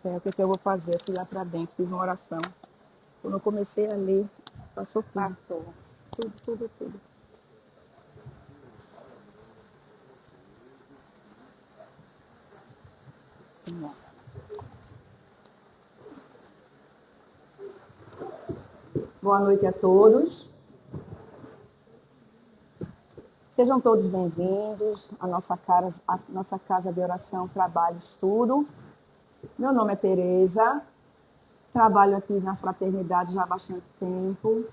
É, o que que eu vou fazer? Eu fui lá para dentro, fiz uma oração. Quando eu comecei a ler, passou tudo. Passou. Tudo, tudo, tudo. Vamos lá. Boa noite a todos. Sejam todos bem-vindos à nossa casa de oração, trabalho, estudo. Meu nome é Tereza, trabalho aqui na Fraternidade já há bastante tempo.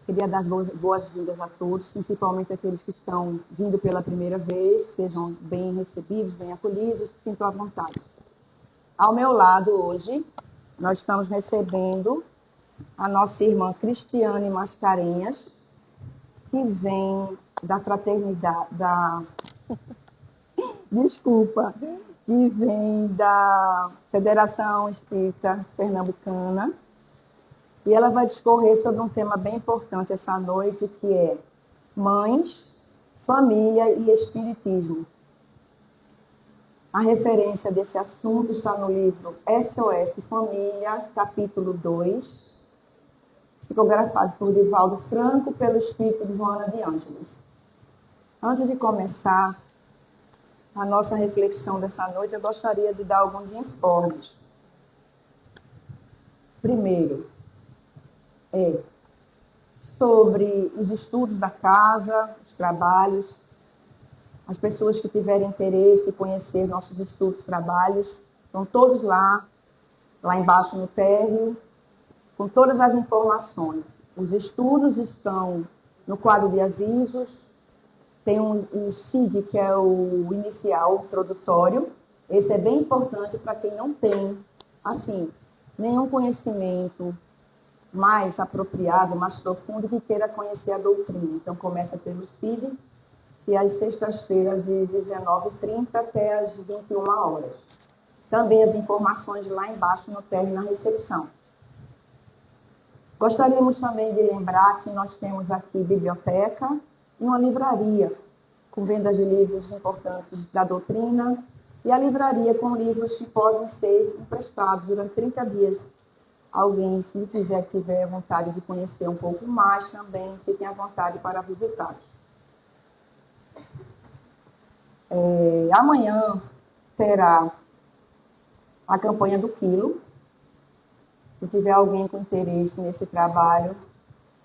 Queria dar boas-vindas a todos, principalmente aqueles que estão vindo pela primeira vez, que sejam bem recebidos, bem acolhidos, se sintam à vontade. Ao meu lado hoje, nós estamos recebendo a nossa irmã Cristiane Mascarenhas, que vem da fraternidade, desculpa, que vem da Federação Espírita Pernambucana, e ela vai discorrer sobre um tema bem importante essa noite, que é mães, família e espiritismo. A referência desse assunto está no livro SOS Família, capítulo 2, psicografado por Divaldo Franco, pelo espírito de Joana de Ângeles. Antes de começar a nossa reflexão dessa noite, eu gostaria de dar alguns informes. Primeiro, sobre os estudos da casa, os trabalhos. As pessoas que tiverem interesse em conhecer nossos estudos, trabalhos, estão todos lá embaixo no térreo, com todas as informações. Os estudos estão no quadro de avisos, tem o CID, que é o inicial, o introdutório. Esse é bem importante para quem não tem, assim, nenhum conhecimento mais apropriado, mais profundo, que queira conhecer a doutrina. Então, começa pelo CID, e às sextas-feiras, de 19h30 até às 21 horas. Também as informações lá embaixo no térreo, na recepção. Gostaríamos também de lembrar que nós temos aqui biblioteca e uma livraria, com vendas de livros importantes da doutrina, e a livraria com livros que podem ser emprestados durante 30 dias. Alguém, se quiser, tiver vontade de conhecer um pouco mais, também fiquem à vontade para visitá-los. Amanhã terá a campanha do quilo. Se tiver alguém com interesse nesse trabalho,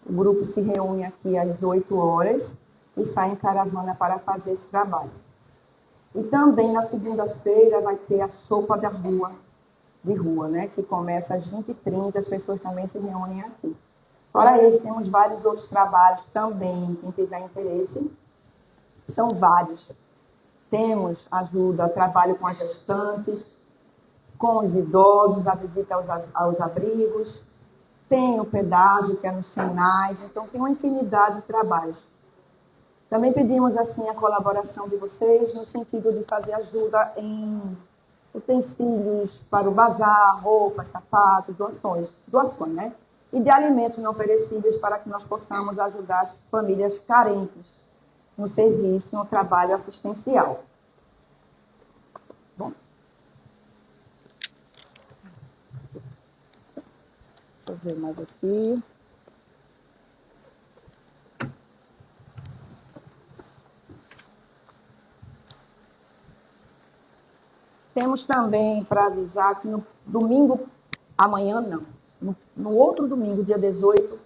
o grupo se reúne aqui às 8 horas e sai em caravana para fazer esse trabalho. E também na segunda-feira vai ter a sopa de rua, né? Que começa às 20h30, as pessoas também se reúnem aqui. Fora isso, temos vários outros trabalhos também, quem tiver interesse, são vários. Temos ajuda, trabalho com as gestantes, com os idosos, a visita aos abrigos, tem o pedágio, que é nos sinais, então tem uma infinidade de trabalhos. Também pedimos assim a colaboração de vocês no sentido de fazer ajuda em utensílios para o bazar, roupas, sapatos, doações, né? E de alimentos não perecíveis para que nós possamos ajudar as famílias carentes no serviço, no trabalho assistencial. Bom. Deixa eu ver mais aqui. Temos também para avisar que no domingo, amanhã não, no outro domingo, dia 18,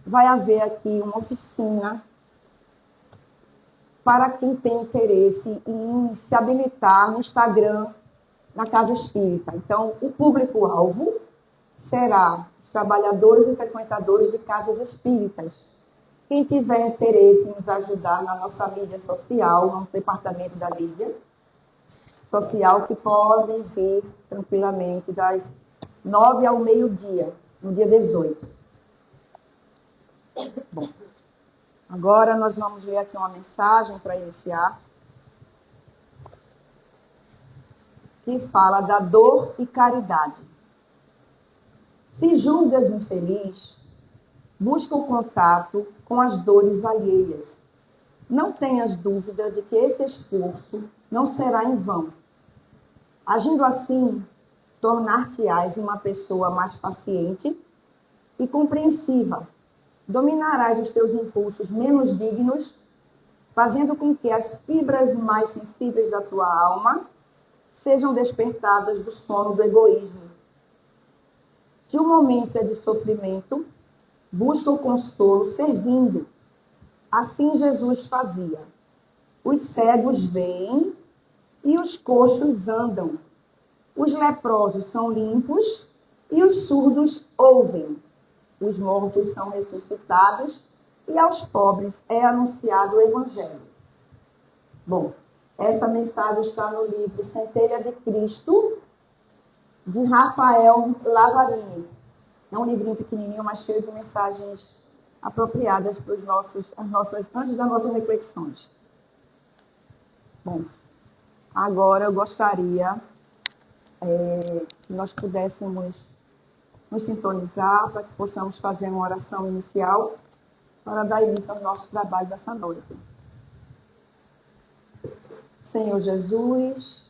vai haver aqui uma oficina para quem tem interesse em se habilitar no Instagram, na Casa Espírita. Então, o público-alvo será os trabalhadores e frequentadores de casas espíritas. Quem tiver interesse em nos ajudar na nossa mídia social, no departamento da mídia social, que podem vir tranquilamente das 9 ao meio-dia, no dia 18. Bom, agora nós vamos ler aqui uma mensagem para iniciar, que fala da dor e caridade. Se julgas infeliz, busca o contato com as dores alheias. Não tenhas dúvida de que esse esforço não será em vão. Agindo assim, tornar-te-ás uma pessoa mais paciente e compreensiva. Dominarás os teus impulsos menos dignos, fazendo com que as fibras mais sensíveis da tua alma sejam despertadas do sono do egoísmo. Se o momento é de sofrimento, busca o consolo servindo. Assim Jesus fazia. Os cegos veem e os coxos andam. Os leprosos são limpos e os surdos ouvem. Os mortos são ressuscitados e aos pobres é anunciado o Evangelho. Bom, essa mensagem está no livro Centelha de Cristo, de Rafael Lavarini. É um livrinho pequenininho, mas cheio de mensagens apropriadas para antes das nossas reflexões. Bom, agora eu gostaria que nós pudéssemos nos sintonizar para que possamos fazer uma oração inicial para dar início ao nosso trabalho dessa noite. Senhor Jesus,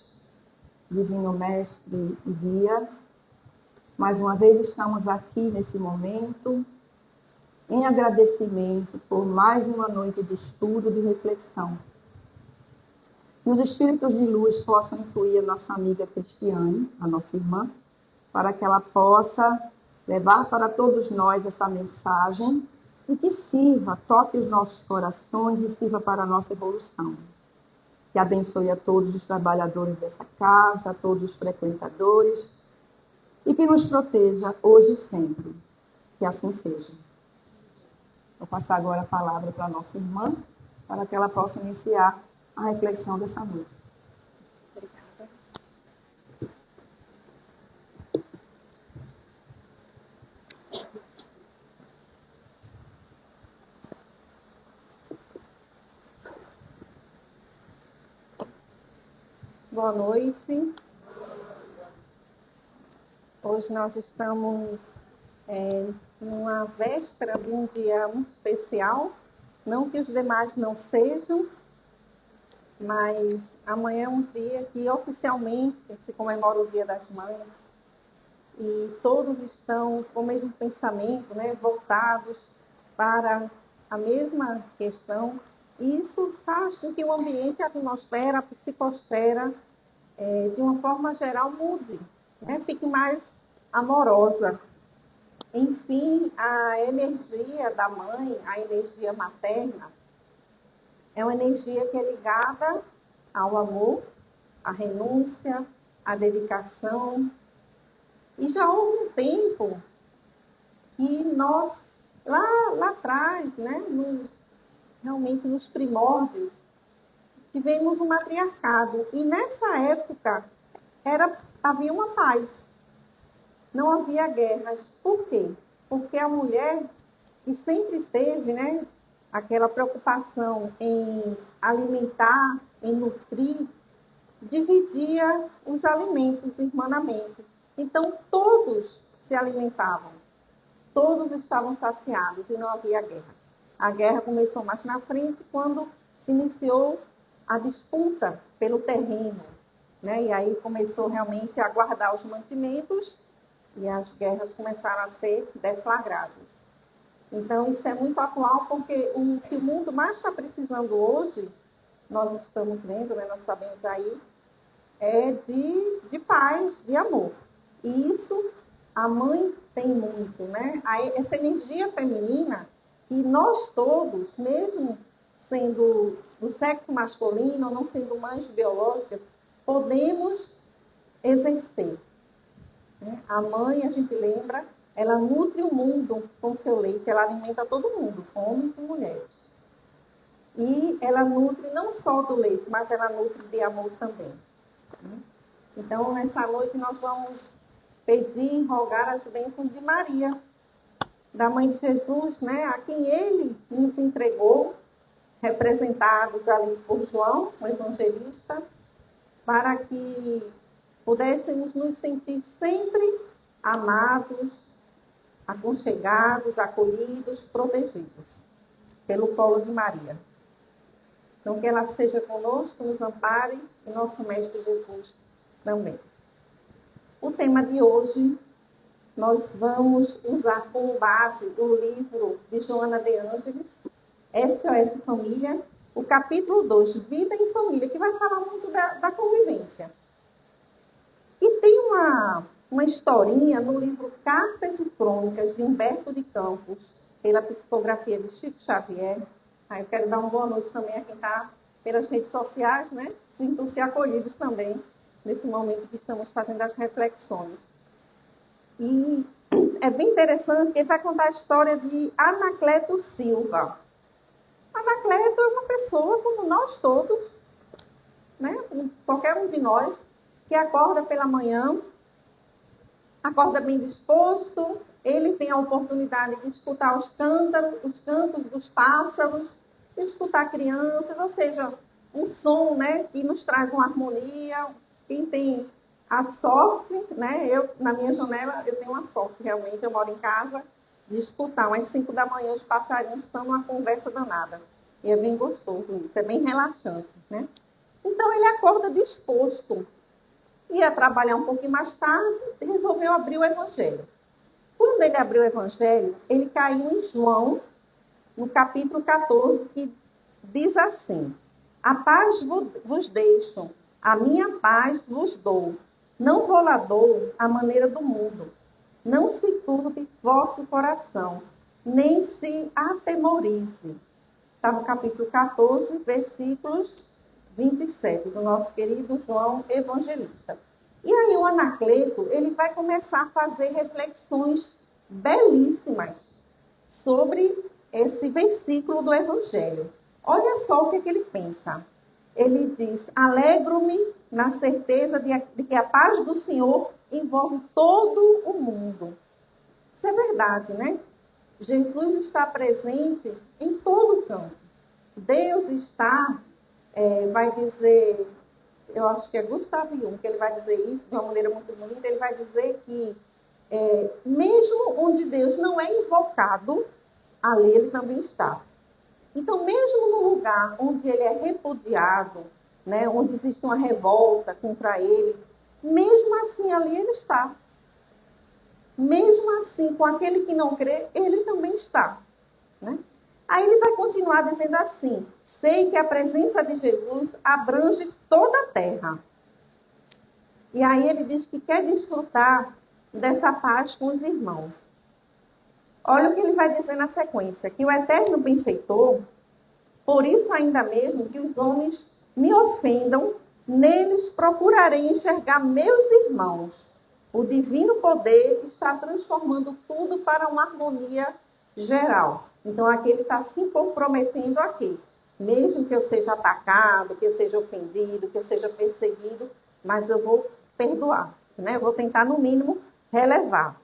Divino Mestre e Guia, mais uma vez estamos aqui nesse momento em agradecimento por mais uma noite de estudo, de reflexão. Que os espíritos de luz possam incluir a nossa amiga Cristiane, a nossa irmã, para que ela possa levar para todos nós essa mensagem e que sirva, toque os nossos corações e sirva para a nossa evolução. Que abençoe a todos os trabalhadores dessa casa, a todos os frequentadores e que nos proteja hoje e sempre. Que assim seja. Vou passar agora a palavra para a nossa irmã, para que ela possa iniciar a reflexão dessa noite. Obrigada. Boa noite. Hoje nós estamos numa véspera de um dia muito especial, não que os demais não sejam, mas amanhã é um dia que oficialmente se comemora o Dia das Mães e todos estão com o mesmo pensamento, né, voltados para a mesma questão. E isso faz com que o ambiente, a atmosfera, a psicosfera, de uma forma geral, mude, né, fique mais amorosa. Enfim, a energia da mãe, a energia materna, é uma energia que é ligada ao amor, à renúncia, à dedicação. E já houve um tempo que nós, lá atrás, né, realmente nos primórdios, tivemos um matriarcado. E nessa época havia uma paz. Não havia guerras. Por quê? Porque a mulher, que sempre teve, né, aquela preocupação em alimentar, em nutrir, dividia os alimentos irmanamente. Então, todos se alimentavam. Todos estavam saciados e não havia guerra. A guerra começou mais na frente, quando se iniciou a disputa pelo terreno, né? E aí começou realmente a guardar os mantimentos e as guerras começaram a ser deflagradas. Então, isso é muito atual, porque o que o mundo mais está precisando hoje, nós estamos vendo, né, nós sabemos aí, é de paz, de amor. E isso a mãe tem muito, né? Essa energia feminina que nós todos, mesmo sendo do sexo masculino, ou não sendo mães biológicas, podemos exercer. A mãe, a gente lembra, ela nutre o mundo com seu leite, ela alimenta todo mundo, homens e mulheres. E ela nutre não só do leite, mas ela nutre de amor também. Então, nessa noite, nós vamos pedir e rogar as bênçãos de Maria, da Mãe de Jesus, né, a quem ele nos entregou, representados ali por João, o evangelista, para que pudéssemos nos sentir sempre amados, aconchegados, acolhidos, protegidos pelo colo de Maria. Então, que ela seja conosco, nos ampare, e nosso Mestre Jesus também. O tema de hoje, nós vamos usar como base o livro de Joana de Ângeles, SOS Família, o capítulo 2, Vida em Família, que vai falar muito da convivência. E tem uma historinha no livro Cartas e Crônicas, de Humberto de Campos, pela psicografia de Chico Xavier. Eu quero dar uma boa noite também a quem está pelas redes sociais, né? Sintam-se acolhidos também, nesse momento que estamos fazendo as reflexões. E é bem interessante que ele vai contar a história de Anacleto Silva. Anacleto é uma pessoa como nós todos, né? Qualquer um de nós, que acorda pela manhã, acorda bem disposto, ele tem a oportunidade de escutar os cantos dos pássaros, de escutar crianças, ou seja, um som, né, que nos traz uma harmonia. Quem tem a sorte, né, na minha janela, eu tenho uma sorte, realmente, eu moro em casa, de escutar às 5 da manhã os passarinhos estão numa conversa danada. E é bem gostoso isso, é bem relaxante, né? Então, ele acorda disposto. Ia trabalhar um pouquinho mais tarde, resolveu abrir o Evangelho. Quando ele abriu o Evangelho, ele caiu em João, no capítulo 14, que diz assim: a paz vos deixo, a minha paz vos dou. Não vou lá dou à maneira do mundo. Não se turbe vosso coração, nem se atemorize. Está no capítulo 14, versículos 27, do nosso querido João Evangelista. E aí o Anacleto, ele vai começar a fazer reflexões belíssimas sobre esse versículo do Evangelho. Olha só o que ele pensa. Ele diz: alegro-me na certeza de que a paz do Senhor envolve todo o mundo. Isso é verdade, né? Jesus está presente em todo o campo. Deus está, vai dizer, eu acho que é Gustavo Jung, que ele vai dizer isso de uma maneira muito bonita, ele vai dizer que mesmo onde Deus não é invocado, ali ele também está. Então, mesmo no lugar onde ele é repudiado, né, onde existe uma revolta contra ele, mesmo assim ali ele está. Mesmo assim, com aquele que não crê, ele também está, né? Aí ele vai continuar dizendo assim: sei que a presença de Jesus abrange toda a terra. E aí ele diz que quer desfrutar dessa paz com os irmãos. Olha o que ele vai dizer na sequência: que o eterno benfeitor, por isso ainda mesmo que os homens me ofendam, neles procurarei enxergar meus irmãos. O divino poder está transformando tudo para uma harmonia geral. Então, aqui ele está se comprometendo aqui. Mesmo que eu seja atacado, que eu seja ofendido, que eu seja perseguido, mas eu vou perdoar, né? Eu vou tentar, no mínimo, relevar.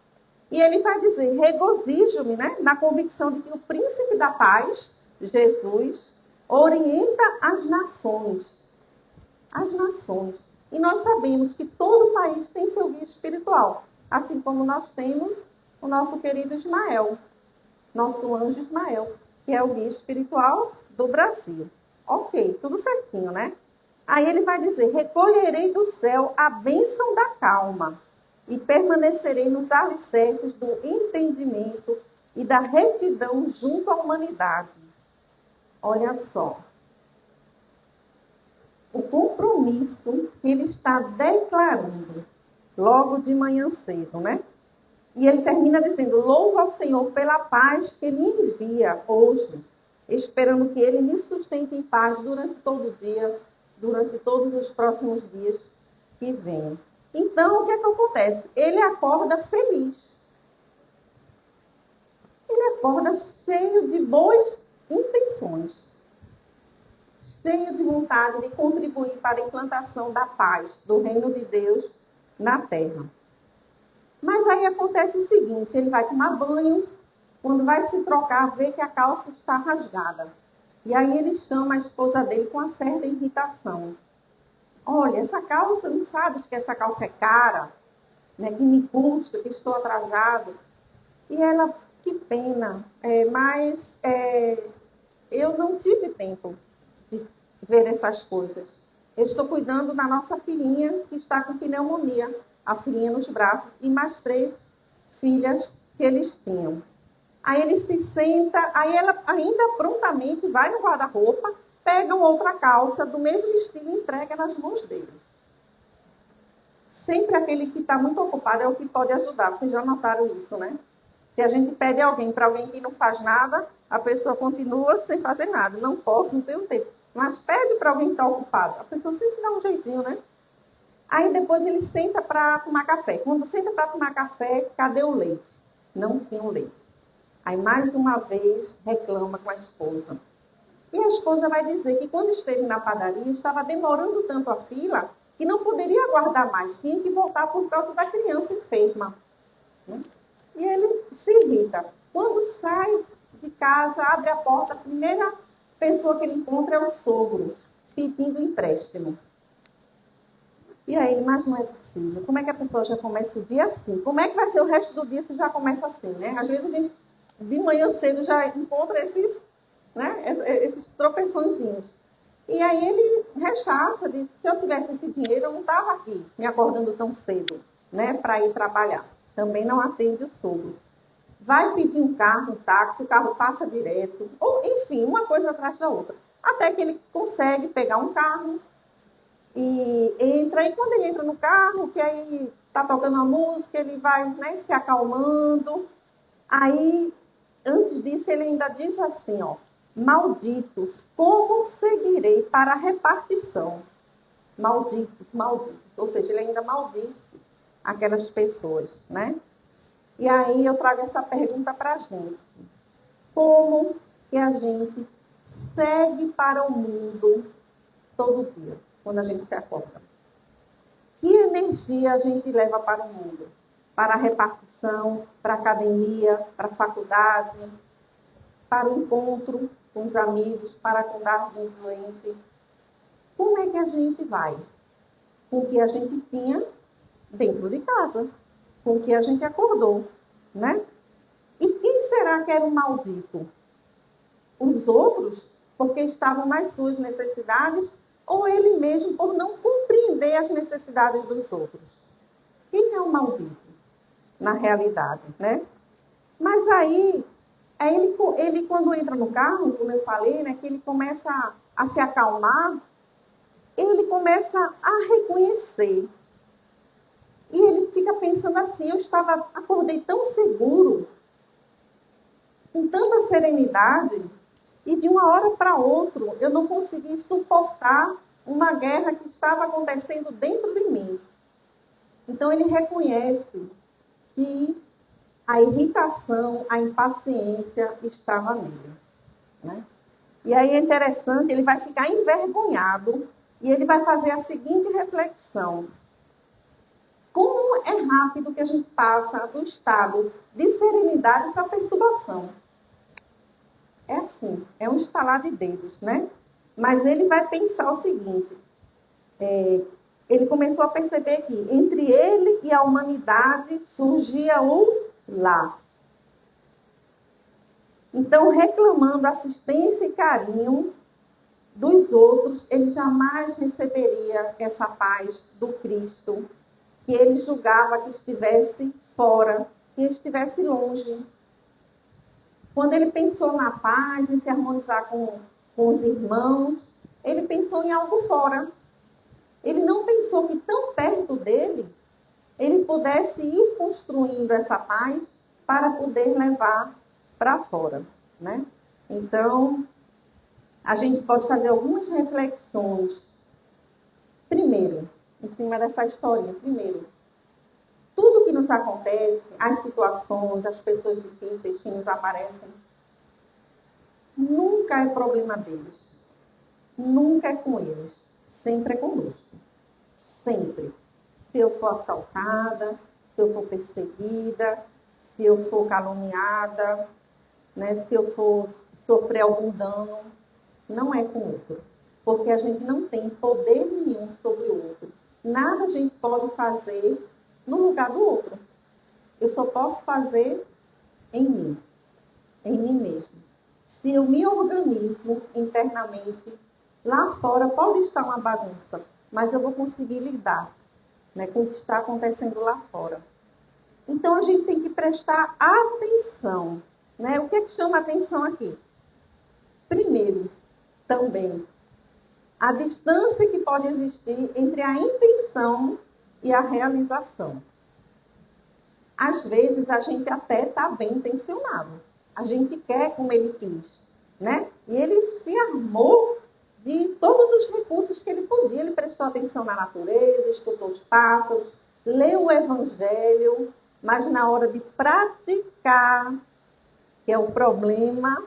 E ele vai dizer: regozijo-me, né, na convicção de que o príncipe da paz, Jesus, orienta as nações. As nações. E nós sabemos que todo país tem seu guia espiritual, assim como nós temos o nosso querido Ismael, nosso anjo Ismael, que é o guia espiritual do Brasil. Ok, tudo certinho, né? Aí ele vai dizer: recolherei do céu a bênção da calma e permanecerei nos alicerces do entendimento e da retidão junto à humanidade. Olha só. O compromisso que ele está declarando logo de manhã cedo, né? E ele termina dizendo: louvo ao Senhor pela paz que me envia hoje, esperando que ele me sustente em paz durante todo o dia, durante todos os próximos dias que vêm. Então, o que é que acontece? Ele acorda feliz. Ele acorda cheio de boas intenções, cheio de vontade de contribuir para a implantação da paz, do reino de Deus na terra. Mas aí acontece o seguinte: ele vai tomar banho, quando vai se trocar, vê que a calça está rasgada. E aí ele chama a esposa dele com uma certa irritação. Olha, essa calça, não sabes que essa calça é cara, né, que me custa, que estou atrasado. E ela: que pena, mas eu não tive tempo de ver essas coisas. Eu estou cuidando da nossa filhinha que está com pneumonia. a filhinha nos braços e mais 3 filhas que eles tinham. Aí ele se senta, aí ela ainda prontamente vai no guarda-roupa, pega uma outra calça do mesmo estilo e entrega nas mãos dele. Sempre aquele que está muito ocupado é o que pode ajudar. Vocês já notaram isso, né? Se a gente pede alguém para alguém que não faz nada, a pessoa continua sem fazer nada. Não posso, não tenho tempo. Mas pede para alguém que está ocupado. A pessoa sempre dá um jeitinho, né? Aí depois ele senta para tomar café. Quando senta para tomar café, cadê o leite? Não tinha o leite. Aí mais uma vez reclama com a esposa. E a esposa vai dizer que quando esteve na padaria, estava demorando tanto a fila que não poderia aguardar mais, tinha que voltar por causa da criança enferma. E ele se irrita. Quando sai de casa, abre a porta, a primeira pessoa que ele encontra é o sogro, pedindo empréstimo. E aí, mas não é possível. Como é que a pessoa já começa o dia assim? Como é que vai ser o resto do dia se já começa assim, né? Às vezes a gente, de manhã cedo, já encontra esses, né, esses tropeçõezinhos. E aí ele rechaça, diz, se eu tivesse esse dinheiro, eu não estava aqui, me acordando tão cedo, né, para ir trabalhar. Também não atende o sogro. Vai pedir um carro, um táxi, o carro passa direto, ou enfim, uma coisa atrás da outra. Até que ele consegue pegar um carro e entra, e quando ele entra no carro, que aí está tocando a música, ele vai, né, se acalmando. Aí, antes disso, ele ainda diz assim, ó, malditos, como seguirei para a repartição? Malditos, malditos. Ou seja, ele ainda maldisse aquelas pessoas, né? E aí eu trago essa pergunta para a gente. Como que a gente segue para o mundo todo dia, quando a gente se acorda? Que energia a gente leva para o mundo? Para a repartição, para a academia, para a faculdade, para o encontro com os amigos, para cuidar de um doente. Como é que a gente vai? Com o que a gente tinha dentro de casa, com o que a gente acordou, né? E quem será que era o maldito? Os outros, porque estavam nas suas necessidades, ou ele mesmo por não compreender as necessidades dos outros? Quem é o maldito, na realidade, né? Mas aí ele quando entra no carro, como eu falei, né, que ele começa a se acalmar, ele começa a reconhecer. E ele fica pensando assim, acordei tão seguro, com tanta serenidade, e de uma hora para outra eu não consegui suportar uma guerra que estava acontecendo dentro de mim. Então ele reconhece que a irritação, a impaciência estava nele, né? E aí é interessante, ele vai ficar envergonhado e ele vai fazer a seguinte reflexão. Como é rápido que a gente passa do estado de serenidade para perturbação. É assim, é um estalar de dedos, né? Mas ele vai pensar o seguinte, ele começou a perceber que entre ele e a humanidade surgia o lá. Então, reclamando assistência e carinho dos outros, ele jamais receberia essa paz do Cristo, que ele julgava que estivesse fora, que estivesse longe. Quando ele pensou na paz, em se harmonizar com os irmãos, ele pensou em algo fora. Ele não pensou que tão perto dele, ele pudesse ir construindo essa paz para poder levar para fora, né? Então, a gente pode fazer algumas reflexões. Primeiro, em cima dessa historinha. Primeiro, tudo que nos acontece, as situações, as pessoas difíceis que nos aparecem, nunca é problema deles. Nunca é com eles. Sempre é conosco. Sempre. Se eu for assaltada, se eu for perseguida, se eu for caluniada, né, se eu for sofrer algum dano, não é com o outro. Porque a gente não tem poder nenhum sobre o outro. Nada a gente pode fazer no lugar do outro. Eu só posso fazer em mim mesmo. Se eu me organizo internamente, lá fora pode estar uma bagunça, mas eu vou conseguir lidar, né, com o que está acontecendo lá fora. Então, a gente tem que prestar atenção, né? O que é que chama atenção aqui? Primeiro, também, a distância que pode existir entre a intenção e a realização. Às vezes, a gente até está bem intencionado. A gente quer como ele quis, né? E ele se armou de todos os recursos que ele podia. Ele prestou atenção na natureza, escutou os pássaros, leu o evangelho, mas na hora de praticar, que é o problema,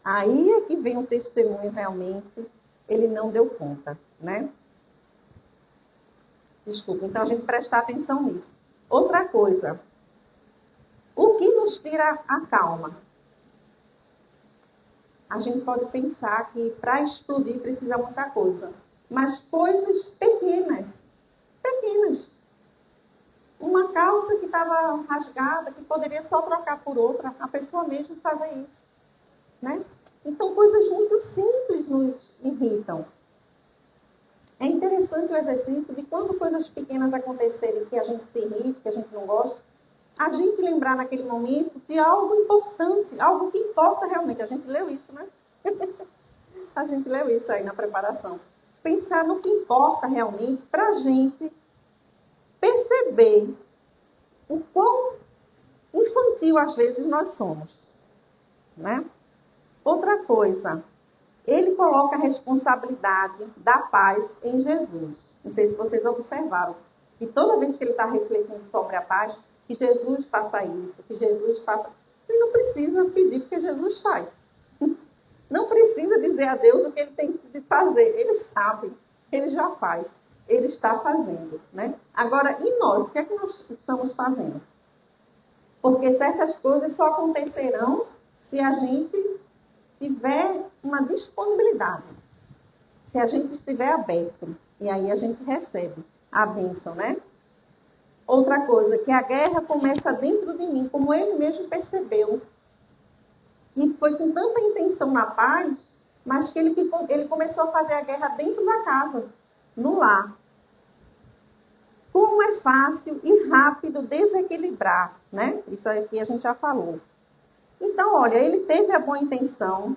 aí é que vem o testemunho realmente, ele não deu conta, né? Desculpa, então a gente prestar atenção nisso. Outra coisa, o que nos tira a calma? A gente pode pensar que para explodir precisa muita coisa, mas coisas pequenas. Uma calça que estava rasgada, que poderia só trocar por outra, a pessoa mesmo fazer isso, né? Então, coisas muito simples nos irritam. É interessante o exercício de quando coisas pequenas acontecerem que a gente se irrita, que a gente não gosta, a gente lembrar naquele momento de algo importante, algo que importa realmente. A gente leu isso, né? A gente leu isso aí na preparação. Pensar no que importa realmente para a gente perceber o quão infantil às vezes nós somos, né? Outra coisa, ele coloca a responsabilidade da paz em Jesus. Não sei se vocês observaram. E toda vez que ele está refletindo sobre a paz, que Jesus faça isso, que Jesus faça... Ele não precisa pedir, porque Jesus faz. Não precisa dizer a Deus o que ele tem que fazer. Ele sabe, ele já faz. Ele está fazendo, né? Agora, e nós? O que é que nós estamos fazendo? Porque certas coisas só acontecerão se a gente tiver uma disponibilidade. Se a gente estiver aberto. E aí a gente recebe a bênção, né? Outra coisa, que a guerra começa dentro de mim, como ele mesmo percebeu. E foi com tanta intenção na paz, mas que ele começou a fazer a guerra dentro da casa, no lar. Como é fácil e rápido desequilibrar, né? Isso aqui a gente já falou. Então, olha, ele teve a boa intenção,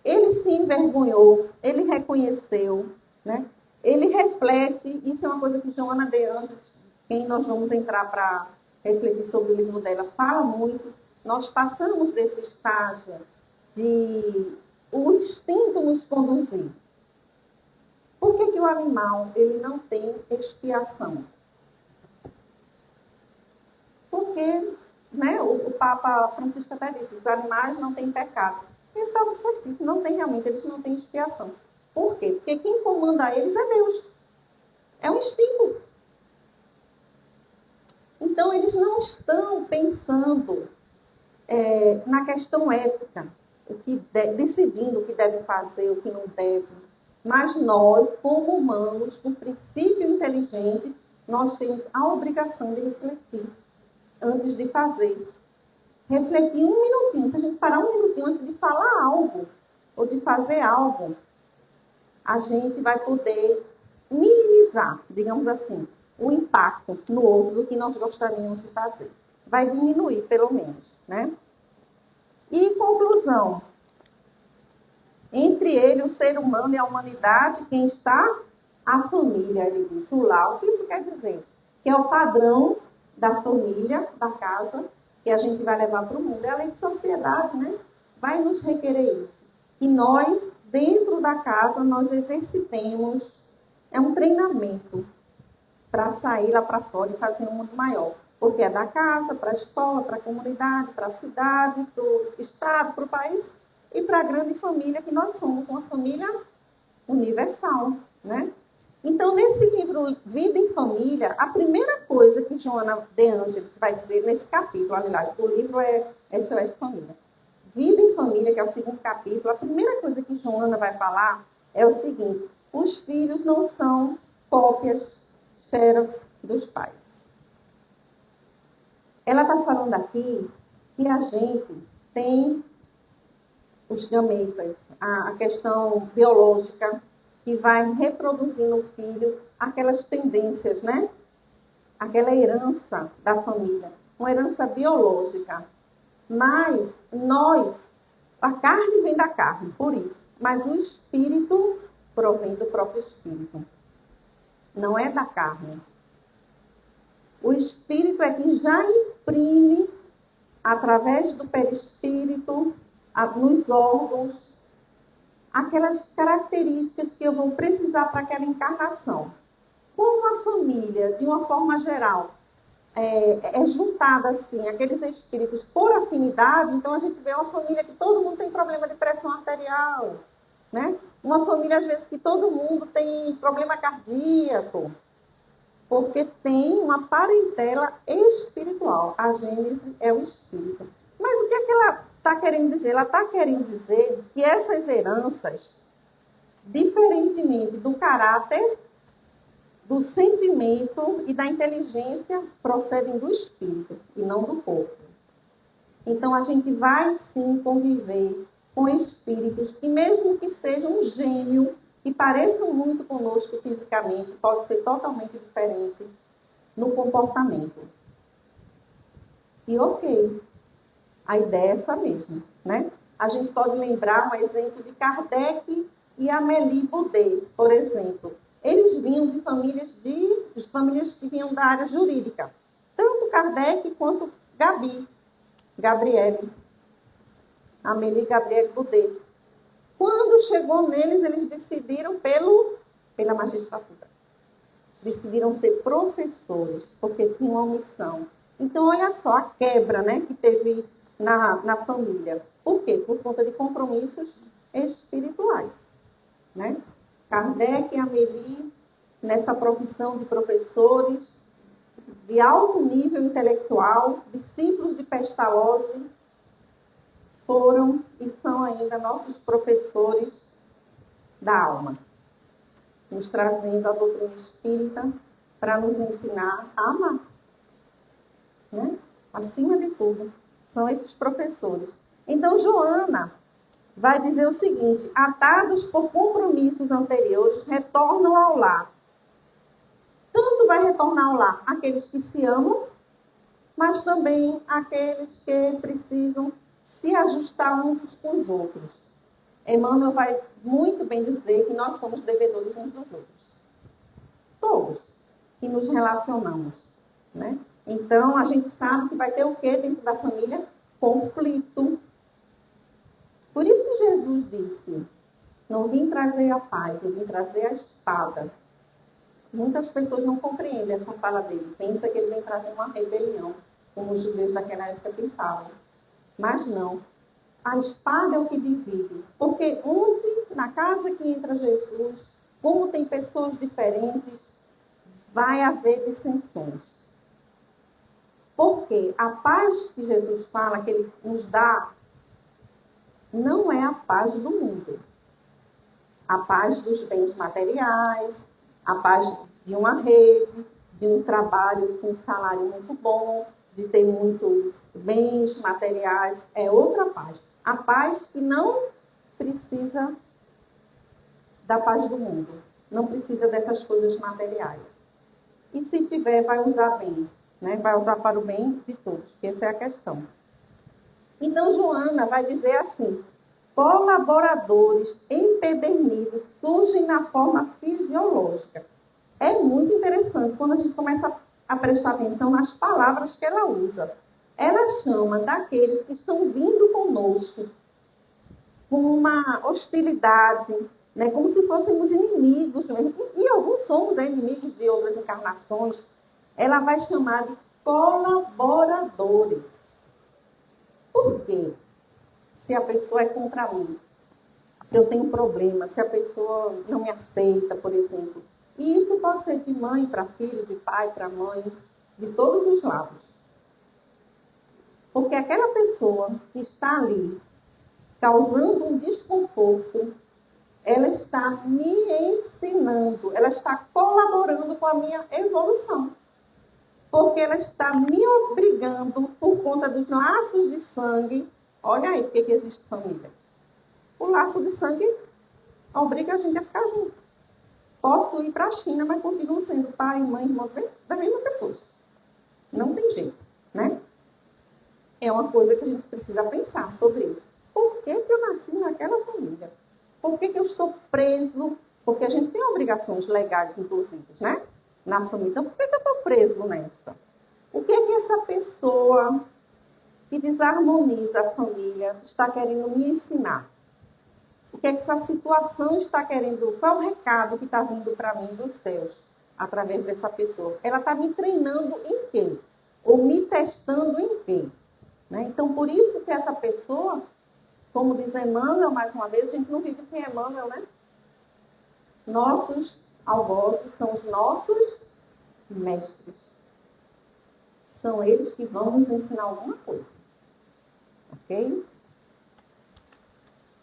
ele se envergonhou, ele reconheceu, né? Ele reflete, isso é uma coisa que Joana de Anjos, quem nós vamos entrar para refletir sobre o livro dela, fala muito. Nós passamos desse estágio de o instinto nos conduzir. Por que o animal ele não tem expiação? Porque, né, o Papa Francisco até disse, os animais não têm pecado. Ele estava certíssimo, não tem realmente, eles não têm expiação. Por quê? Porque quem comanda eles é Deus. É um instinto. Então, eles não estão pensando na questão ética, decidindo o que deve fazer, o que não deve. Mas nós, como humanos, com princípio inteligente, nós temos a obrigação de refletir antes de fazer. Refletir um minutinho. Se a gente parar um minutinho antes de falar algo ou de fazer algo, a gente vai poder minimizar, digamos assim, o impacto no outro do que nós gostaríamos de fazer. Vai diminuir, pelo menos, né? E conclusão. Entre ele, o ser humano e a humanidade, quem está? A família, ele disse. O lar. O que isso quer dizer? Que é o padrão da família, da casa, que a gente vai levar para o mundo. É a lei de sociedade, né? Vai nos requerer isso. E nós, dentro da casa, nós exercitemos, é um treinamento para sair lá para fora e fazer um mundo maior. Porque é da casa, para a escola, para a comunidade, para a cidade, para o estado, para o país e para a grande família que nós somos, uma família universal, né? Então, nesse livro Vida em Família, a primeira coisa que Joana de Ângeles vai dizer nesse capítulo, aliás, o livro é SOS Família. Vida em Família, que é o segundo capítulo, a primeira coisa que Joana vai falar é o seguinte: os filhos não são cópias xerox dos pais. Ela está falando aqui que a gente tem os gametas, a questão biológica, que vai reproduzir no filho aquelas tendências, né? aquela herança da família, uma herança biológica. Mas a carne vem da carne, por isso. Mas o espírito provém do próprio espírito. Não é da carne. O espírito é que já imprime, através do perispírito, nos órgãos, aquelas características que eu vou precisar para aquela encarnação. Como a família, de uma forma geral, é juntada assim, aqueles espíritos por afinidade, então a gente vê uma família que todo mundo tem problema de pressão arterial, né? Uma família, às vezes, que todo mundo tem problema cardíaco, porque tem uma parentela espiritual. A gênese é o espírito. Mas o que é que ela está querendo dizer? Ela está querendo dizer que essas heranças, diferentemente do caráter, do sentimento e da inteligência, procedem do espírito e não do corpo. Então, a gente vai, sim, conviver com espíritos que, mesmo que sejam um gêmeo, que pareçam muito conosco fisicamente, pode ser totalmente diferente no comportamento. E ok, a ideia é essa mesmo, né? A gente pode lembrar um exemplo de Kardec e Amélie Boudet, por exemplo. Eles vinham de famílias que vinham da área jurídica. Tanto Kardec quanto Gabriele. Amélie e Gabriele Boudet. Quando chegou neles, eles decidiram pela magistratura. Decidiram ser professores, porque tinham uma missão. Então, olha só a quebra, né, que teve na família. Por quê? Por conta de compromissos espirituais, né? Kardec e Amélie, nessa profissão de professores de alto nível intelectual, discípulos de Pestalozzi, foram e são ainda nossos professores da alma, nos trazendo a doutrina espírita para nos ensinar a amar, né? Acima de tudo, são esses professores. Então, Joana vai dizer o seguinte: atados por compromissos anteriores, retornam ao lar. Tanto vai retornar ao lar aqueles que se amam, mas também aqueles que precisam se ajustar uns com os outros. Emmanuel vai muito bem dizer que nós somos devedores uns dos outros. Todos que nos relacionamos, né? Então, a gente sabe que vai ter o quê dentro da família? Conflito. Por isso que Jesus disse: não vim trazer a paz, eu vim trazer a espada. Muitas pessoas não compreendem essa fala dele. Pensa que ele vem trazer uma rebelião, como os judeus daquela época pensavam. Mas não. A espada é o que divide. Porque onde, na casa que entra Jesus, como tem pessoas diferentes, vai haver dissensões. Porque a paz que Jesus fala, que ele nos dá, não é a paz do mundo. A paz dos bens materiais, a paz de uma rede, de um trabalho com um salário muito bom, de ter muitos bens materiais, é outra paz. A paz que não precisa da paz do mundo, não precisa dessas coisas materiais. E se tiver, vai usar bem, né? Vai usar para o bem de todos, que essa é a questão. Então, Joana vai dizer assim: colaboradores empedernidos surgem na forma fisiológica. É muito interessante quando a gente começa a prestar atenção nas palavras que ela usa. Ela chama daqueles que estão vindo conosco com uma hostilidade, né, como se fôssemos inimigos mesmo. E alguns somos inimigos de outras encarnações. Ela vai chamar de colaboradores. Por quê? Se a pessoa é contra mim, se eu tenho um problema, se a pessoa não me aceita, por exemplo. E isso pode ser de mãe para filho, de pai para mãe, de todos os lados. Porque aquela pessoa que está ali, causando um desconforto, ela está me ensinando, ela está colaborando com a minha evolução. Porque ela está me obrigando, por conta dos laços de sangue. Olha aí porque que existe família. O laço de sangue obriga a gente a ficar junto. Posso ir para a China, mas continuo sendo pai, mãe, irmão da mesma pessoa. Não tem jeito, né? É uma coisa que a gente precisa pensar sobre isso. Por que que eu nasci naquela família? Por que que eu estou preso? Porque a gente tem obrigações legais, inclusive, né? Na família. Então, por que que eu estou preso nessa? O que é que essa pessoa que desarmoniza a família está querendo me ensinar? O que é que essa situação está querendo? Qual é o recado que está vindo para mim dos céus através dessa pessoa? Ela está me treinando em quê? Ou me testando em quê? Né? Então, por isso que essa pessoa, como diz Emmanuel, mais uma vez, a gente não vive sem Emmanuel, né? Nossos algozes são os nossos mestres. São eles que vão nos ensinar alguma coisa. Ok?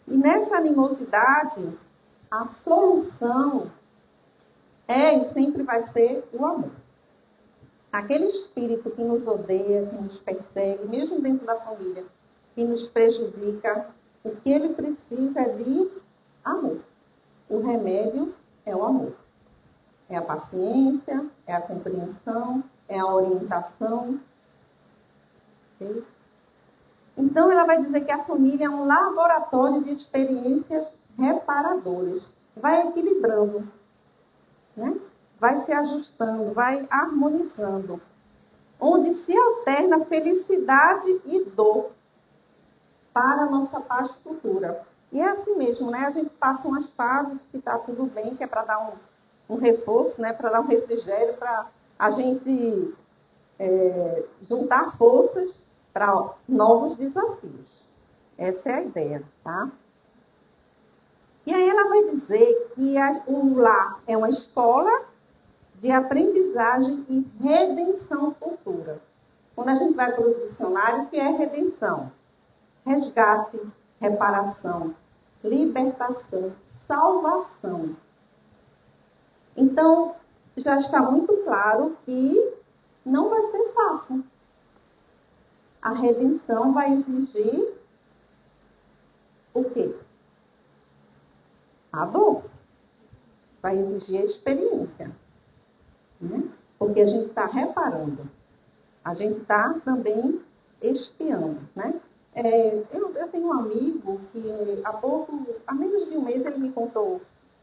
E nessa animosidade, a solução é e sempre vai ser o amor. Aquele espírito que nos odeia, que nos persegue, mesmo dentro da família, que nos prejudica, o que ele precisa é de amor. O remédio é o amor. É a paciência, é a compreensão, é a orientação. Okay? Então, ela vai dizer que a família é um laboratório de experiências reparadoras. Vai equilibrando, né? Vai se ajustando, vai harmonizando. Onde se alterna felicidade e dor para a nossa paz futura. E é assim mesmo, né? A gente passa umas fases que está tudo bem, que é para dar um reforço, né? Para dar um refrigério, para a gente juntar forças para novos desafios. Essa é a ideia, tá? E aí ela vai dizer que o lar é uma escola de aprendizagem e redenção futura. Quando a gente vai para o dicionário, o que é redenção? Resgate, reparação, libertação, salvação. Então, já está muito claro que não vai ser fácil. A redenção vai exigir o quê? A dor. Vai exigir a experiência. Né? Porque a gente está reparando. A gente está também espiando, né? Eu tenho um amigo que há menos de um mês, ele me contou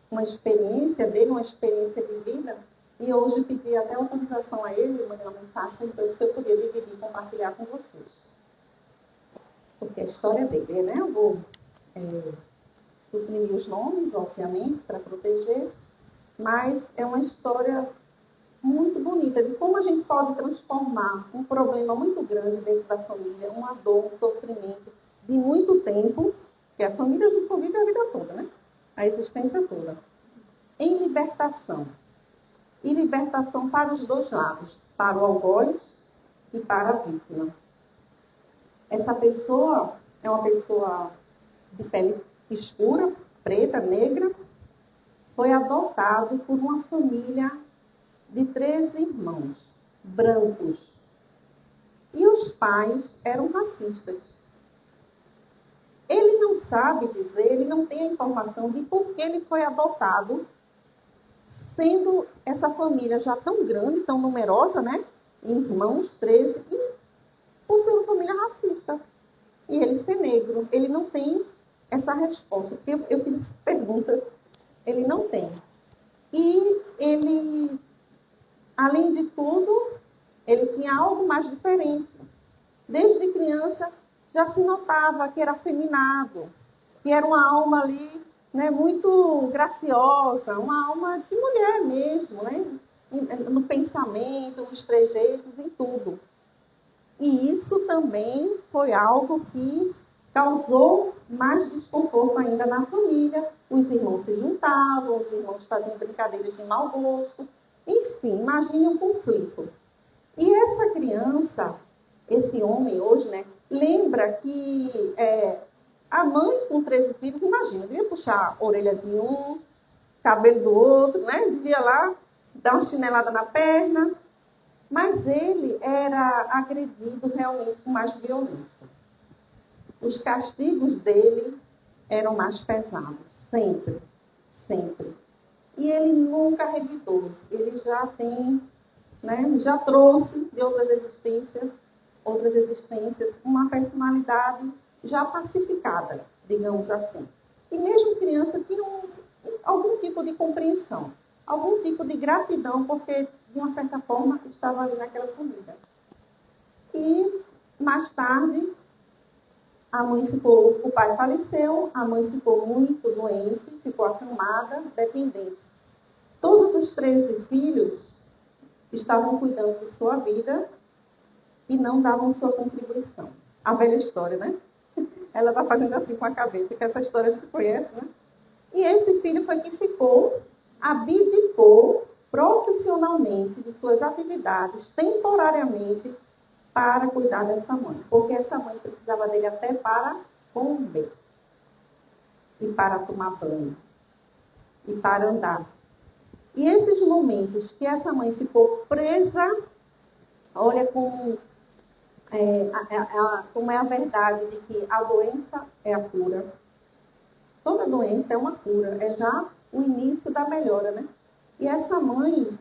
uma experiência dele, uma experiência de vida, e hoje pedi até autorização a ele, mandei uma mensagem perguntando se eu podia dividir e compartilhar com vocês. Porque a história dele, né? Eu vou suprimir os nomes, obviamente, para proteger, mas é uma história muito bonita de como a gente pode transformar um problema muito grande dentro da família, uma dor, um sofrimento de muito tempo, que a família a gente convive a vida toda, né? A existência toda, em libertação. E libertação para os dois lados, para o algoz e para a vítima. Essa pessoa é uma pessoa de pele escura, preta, negra, foi adotado por uma família de 13 irmãos, brancos. E os pais eram racistas. Ele não sabe dizer, ele não tem a informação de por que ele foi adotado, sendo essa família já tão grande, tão numerosa, né? Irmãos, 13, e por ser uma família racista. E ele ser negro. Ele não tem essa resposta. Porque eu fiz essa pergunta, ele não tem. E ele, além de tudo, ele tinha algo mais diferente. Desde criança já se notava que era afeminado, que era uma alma ali, né, muito graciosa, uma alma de mulher mesmo, né, no pensamento, nos trejeitos, em tudo. E isso também foi algo que causou mais desconforto ainda na família. Os irmãos se juntavam, os irmãos faziam brincadeiras de mau gosto. Enfim, imagine um conflito. E essa criança, esse homem hoje, né, lembra que a mãe com 13 filhos, imagina, devia puxar a orelha de um, cabelo do outro, né, devia lá dar uma chinelada na perna. Mas ele era agredido realmente com mais violência. Os castigos dele eram mais pesados, sempre, sempre. E ele nunca revidou. Ele já tem né, já trouxe de outras existências, uma personalidade já pacificada, digamos assim. E mesmo criança tinha algum tipo de compreensão, algum tipo de gratidão, porque, de uma certa forma, estava ali naquela família. E, mais tarde, o pai faleceu, a mãe ficou muito doente, ficou acamada, dependente. Todos os 13 filhos estavam cuidando de sua vida e não davam sua contribuição. A velha história, né? Ela está fazendo assim com a cabeça, que essa história a gente conhece, né? E esse filho foi que abdicou profissionalmente de suas atividades, temporariamente, para cuidar dessa mãe. Porque essa mãe precisava dele até para comer, e para tomar banho, e para andar. E esses momentos que essa mãe ficou presa, olha como é a verdade de que a doença é a cura. Toda doença é uma cura, é já o início da melhora, né? E essa mãe,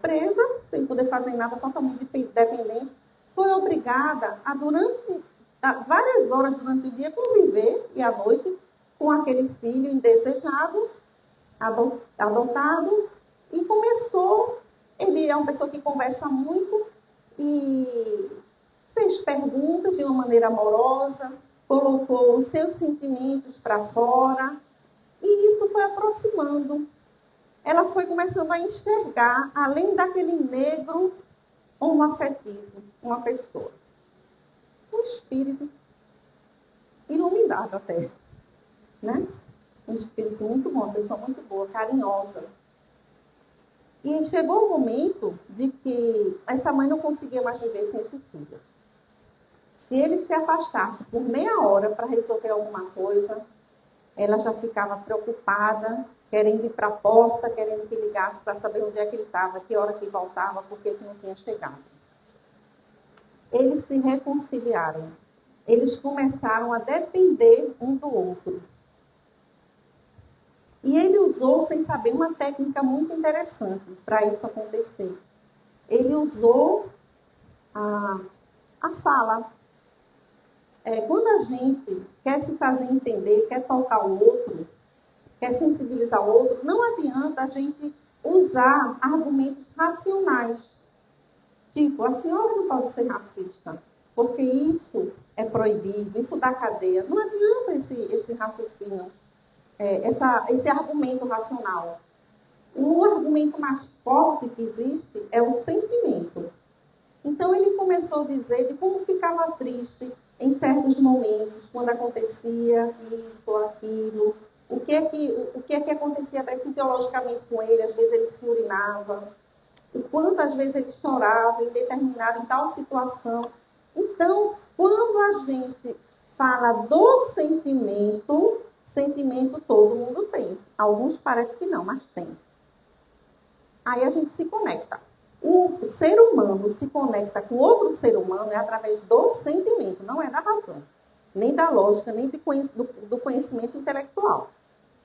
presa, sem poder fazer nada, totalmente dependente, foi obrigada a várias horas durante o dia, conviver, e à noite, com aquele filho indesejado, adotado, e começou, ele é uma pessoa que conversa muito, e fez perguntas de uma maneira amorosa, colocou os seus sentimentos para fora, e isso foi aproximando. Ela foi começando a enxergar, além daquele negro homoafetivo, uma pessoa. Um espírito iluminado até, né? Um espírito muito bom, uma pessoa muito boa, carinhosa. E chegou o momento de que essa mãe não conseguia mais viver sem esse filho. Se ele se afastasse por meia hora para resolver alguma coisa, ela já ficava preocupada, querendo ir para a porta, querendo que ligasse para saber onde é que ele estava, que hora que voltava, porque que não tinha chegado. Eles se reconciliaram. Eles começaram a depender um do outro. E ele usou, sem saber, uma técnica muito interessante para isso acontecer. Ele usou a fala. Quando a gente quer se fazer entender, quer tocar o outro, quer sensibilizar o outro, não adianta a gente usar argumentos racionais. Tipo, a senhora não pode ser racista, porque isso é proibido, isso dá cadeia. Não adianta esse raciocínio, esse argumento racional. O argumento mais forte que existe é o sentimento. Então, ele começou a dizer de como ficava triste em certos momentos, quando acontecia isso ou aquilo, o que é que acontecia até fisiologicamente com ele, às vezes ele se urinava, o quanto às vezes ele chorava em tal situação. Então, quando a gente fala do sentimento todo mundo tem. Alguns parece que não, mas tem. Aí a gente se conecta. O ser humano se conecta com outro ser humano através do sentimento, não é da razão, nem da lógica, nem do conhecimento intelectual,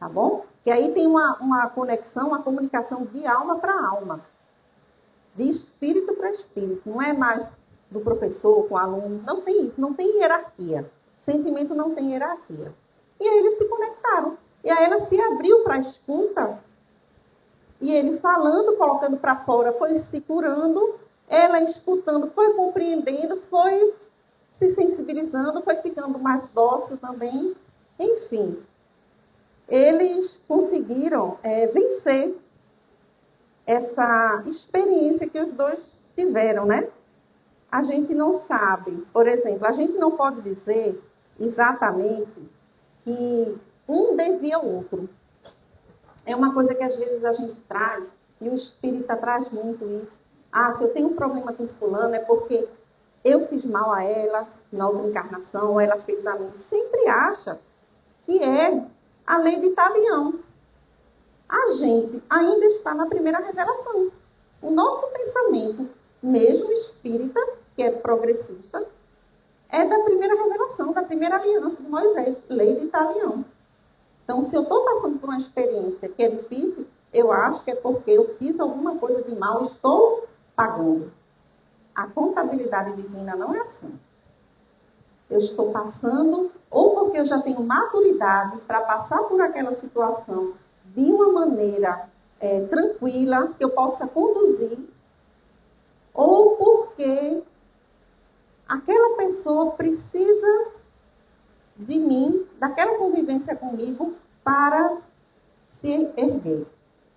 tá bom? Que aí tem uma conexão, uma comunicação de alma para alma, de espírito para espírito, não é mais do professor com o aluno, não tem isso, não tem hierarquia. Sentimento não tem hierarquia. E aí eles se conectaram, e aí ela se abriu para a escuta. E ele falando, colocando para fora, foi se curando, ela escutando, foi compreendendo, foi se sensibilizando, foi ficando mais dócil também. Enfim, eles conseguiram vencer essa experiência que os dois tiveram, né? A gente não sabe, por exemplo, a gente não pode dizer exatamente que um devia ao outro. É uma coisa que às vezes a gente traz, e o espírita traz muito isso. Se eu tenho um problema com fulano, é porque eu fiz mal a ela na outra encarnação, ou ela fez a mim. Sempre acha que é a lei de Talião. A gente ainda está na primeira revelação. O nosso pensamento, mesmo espírita, que é progressista, é da primeira revelação, da primeira aliança de Moisés, lei de Talião. Então, se eu estou passando por uma experiência que é difícil, eu acho que é porque eu fiz alguma coisa de mal, estou pagando. A contabilidade divina não é assim. Eu estou passando, ou porque eu já tenho maturidade para passar por aquela situação de uma maneira tranquila, que eu possa conduzir, ou porque aquela pessoa precisa de mim, daquela convivência comigo, para se erguer,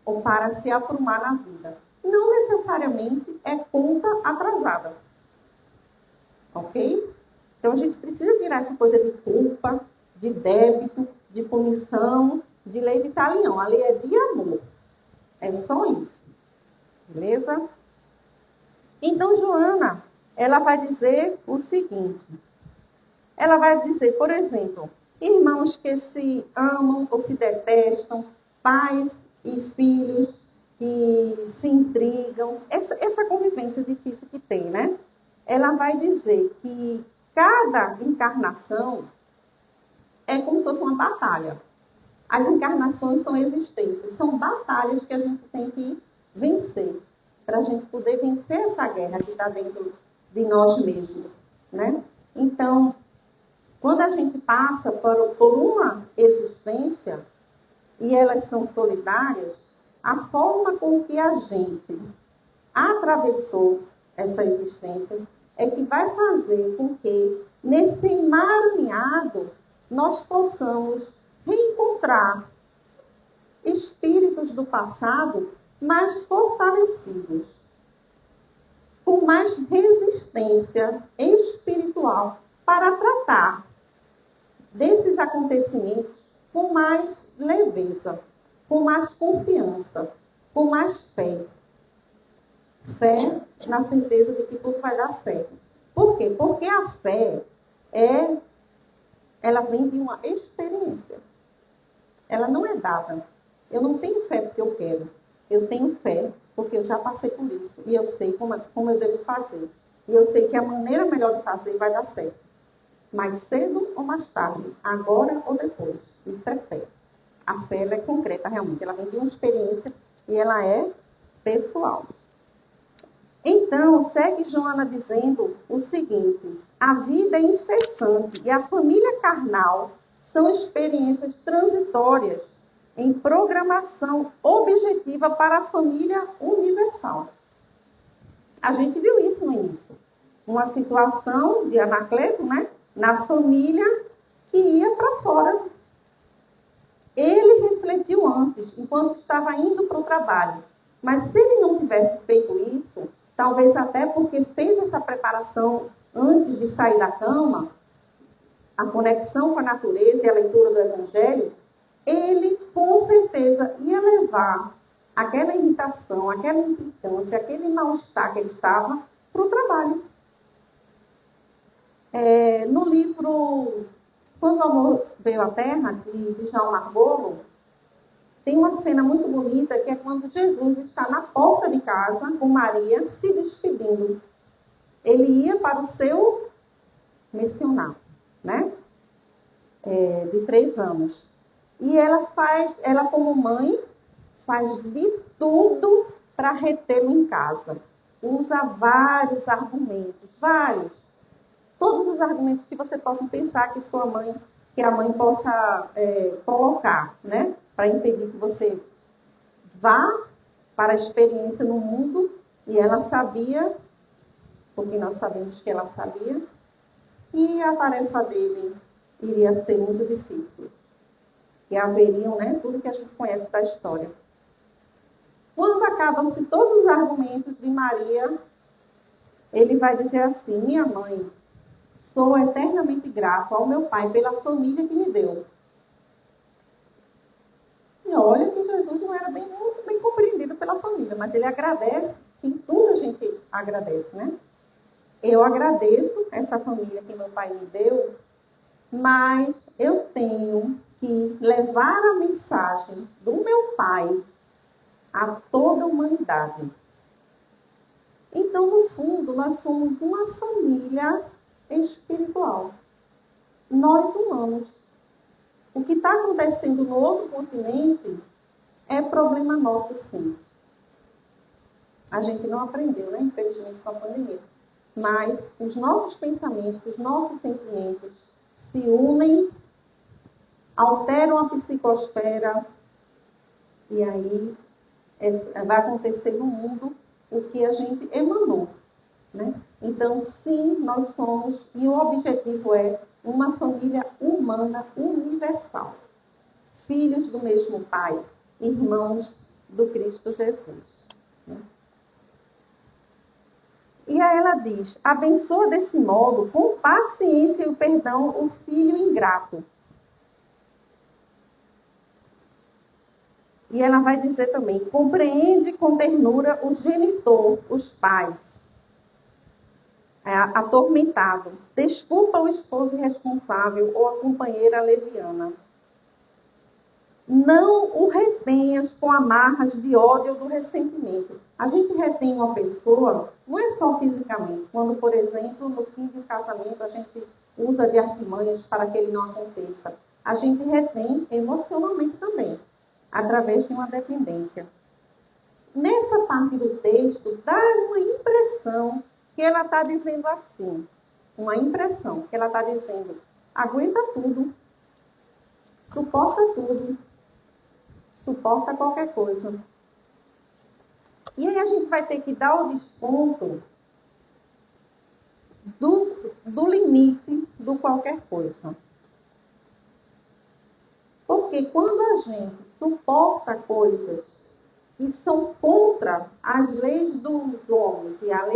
ou para se aprumar na vida. Não necessariamente é conta atrasada. Ok? Então, a gente precisa tirar essa coisa de culpa, de débito, de punição, de lei de talião. A lei é de amor. É só isso. Beleza? Então, Joana, ela vai dizer o seguinte. Ela vai dizer, por exemplo, irmãos que se amam ou se detestam, pais e filhos que se intrigam. Essa convivência difícil que tem, né? Ela vai dizer que cada encarnação é como se fosse uma batalha. As encarnações são existências, são batalhas que a gente tem que vencer, para a gente poder vencer essa guerra que está dentro de nós mesmos, né? Então, quando a gente passa por uma existência, e elas são solidárias, a forma com que a gente atravessou essa existência é que vai fazer com que, nesse emaranhado, nós possamos reencontrar espíritos do passado mais fortalecidos, com mais resistência espiritual para tratar desses acontecimentos com mais leveza, com mais confiança, com mais fé. Fé na certeza de que tudo vai dar certo. Por quê? Porque a fé ela vem de uma experiência. Ela não é dada. Eu não tenho fé porque eu quero. Eu tenho fé porque eu já passei por isso. E eu sei como eu devo fazer. E eu sei que a maneira melhor de fazer vai dar certo. Mais cedo ou mais tarde. Agora ou depois. Isso é fé. A fé ela é concreta realmente. Ela vem de uma experiência e ela é pessoal. Então, segue Joana dizendo o seguinte: a vida é incessante e a família carnal são experiências transitórias em programação objetiva para a família universal. A gente viu isso no início. Uma situação de Anacleto, né? Na família que ia para fora. Ele refletiu antes, enquanto estava indo para o trabalho. Mas se ele não tivesse feito isso, talvez até porque fez essa preparação antes de sair da cama, a conexão com a natureza e a leitura do Evangelho, ele com certeza ia levar aquela irritação, aquela implicância, aquele mal-estar que ele estava para o trabalho. No livro Quando o Amor Veio à Terra, de Djalma Margolo, tem uma cena muito bonita, que é quando Jesus está na porta de casa com Maria, se despedindo. Ele ia para o seu missionário, né? De 3 anos. E ela como mãe, faz de tudo para retê-lo em casa. Usa vários argumentos, vários. Todos os argumentos que você possa pensar que a mãe possa colocar, né? Para impedir que você vá para a experiência no mundo. E ela sabia, porque nós sabemos que ela sabia, que a tarefa dele iria ser muito difícil. E haveriam, né, tudo que a gente conhece da história. Quando acabam-se todos os argumentos de Maria, ele vai dizer assim: minha mãe, sou eternamente grato ao meu pai pela família que me deu. E olha que Jesus não era bem compreendido pela família, mas ele agradece, em tudo a gente agradece, né? Eu agradeço essa família que meu pai me deu, mas eu tenho que levar a mensagem do meu pai a toda a humanidade. Então, no fundo, nós somos uma família espiritual. Nós humanos. O que está acontecendo no outro continente é problema nosso, sim. A gente não aprendeu, né? Infelizmente, com a pandemia. Mas os nossos pensamentos, os nossos sentimentos se unem, alteram a psicosfera e aí vai acontecer no mundo o que a gente emanou, né? Então, sim, nós somos, e o objetivo é uma família humana universal. Filhos do mesmo Pai, irmãos do Cristo Jesus. Né? E aí ela diz, abençoa desse modo, com paciência e o perdão, o filho ingrato. E ela vai dizer também, compreende com ternura o genitor, os pais, atormentado. Desculpa o esposo irresponsável ou a companheira leviana. Não o retenhas com amarras de ódio ou do ressentimento. A gente retém uma pessoa, não é só fisicamente. Quando, por exemplo, no fim do casamento, a gente usa de artimanhas para que ele não aconteça. A gente retém emocionalmente também, através de uma dependência. Nessa parte do texto, dá uma impressão que ela está dizendo assim. Uma impressão que ela está dizendo, aguenta tudo, suporta tudo, suporta qualquer coisa. E aí a gente vai ter que dar o desconto do limite do qualquer coisa. Porque quando a gente suporta coisas que são contra as leis dos homens e as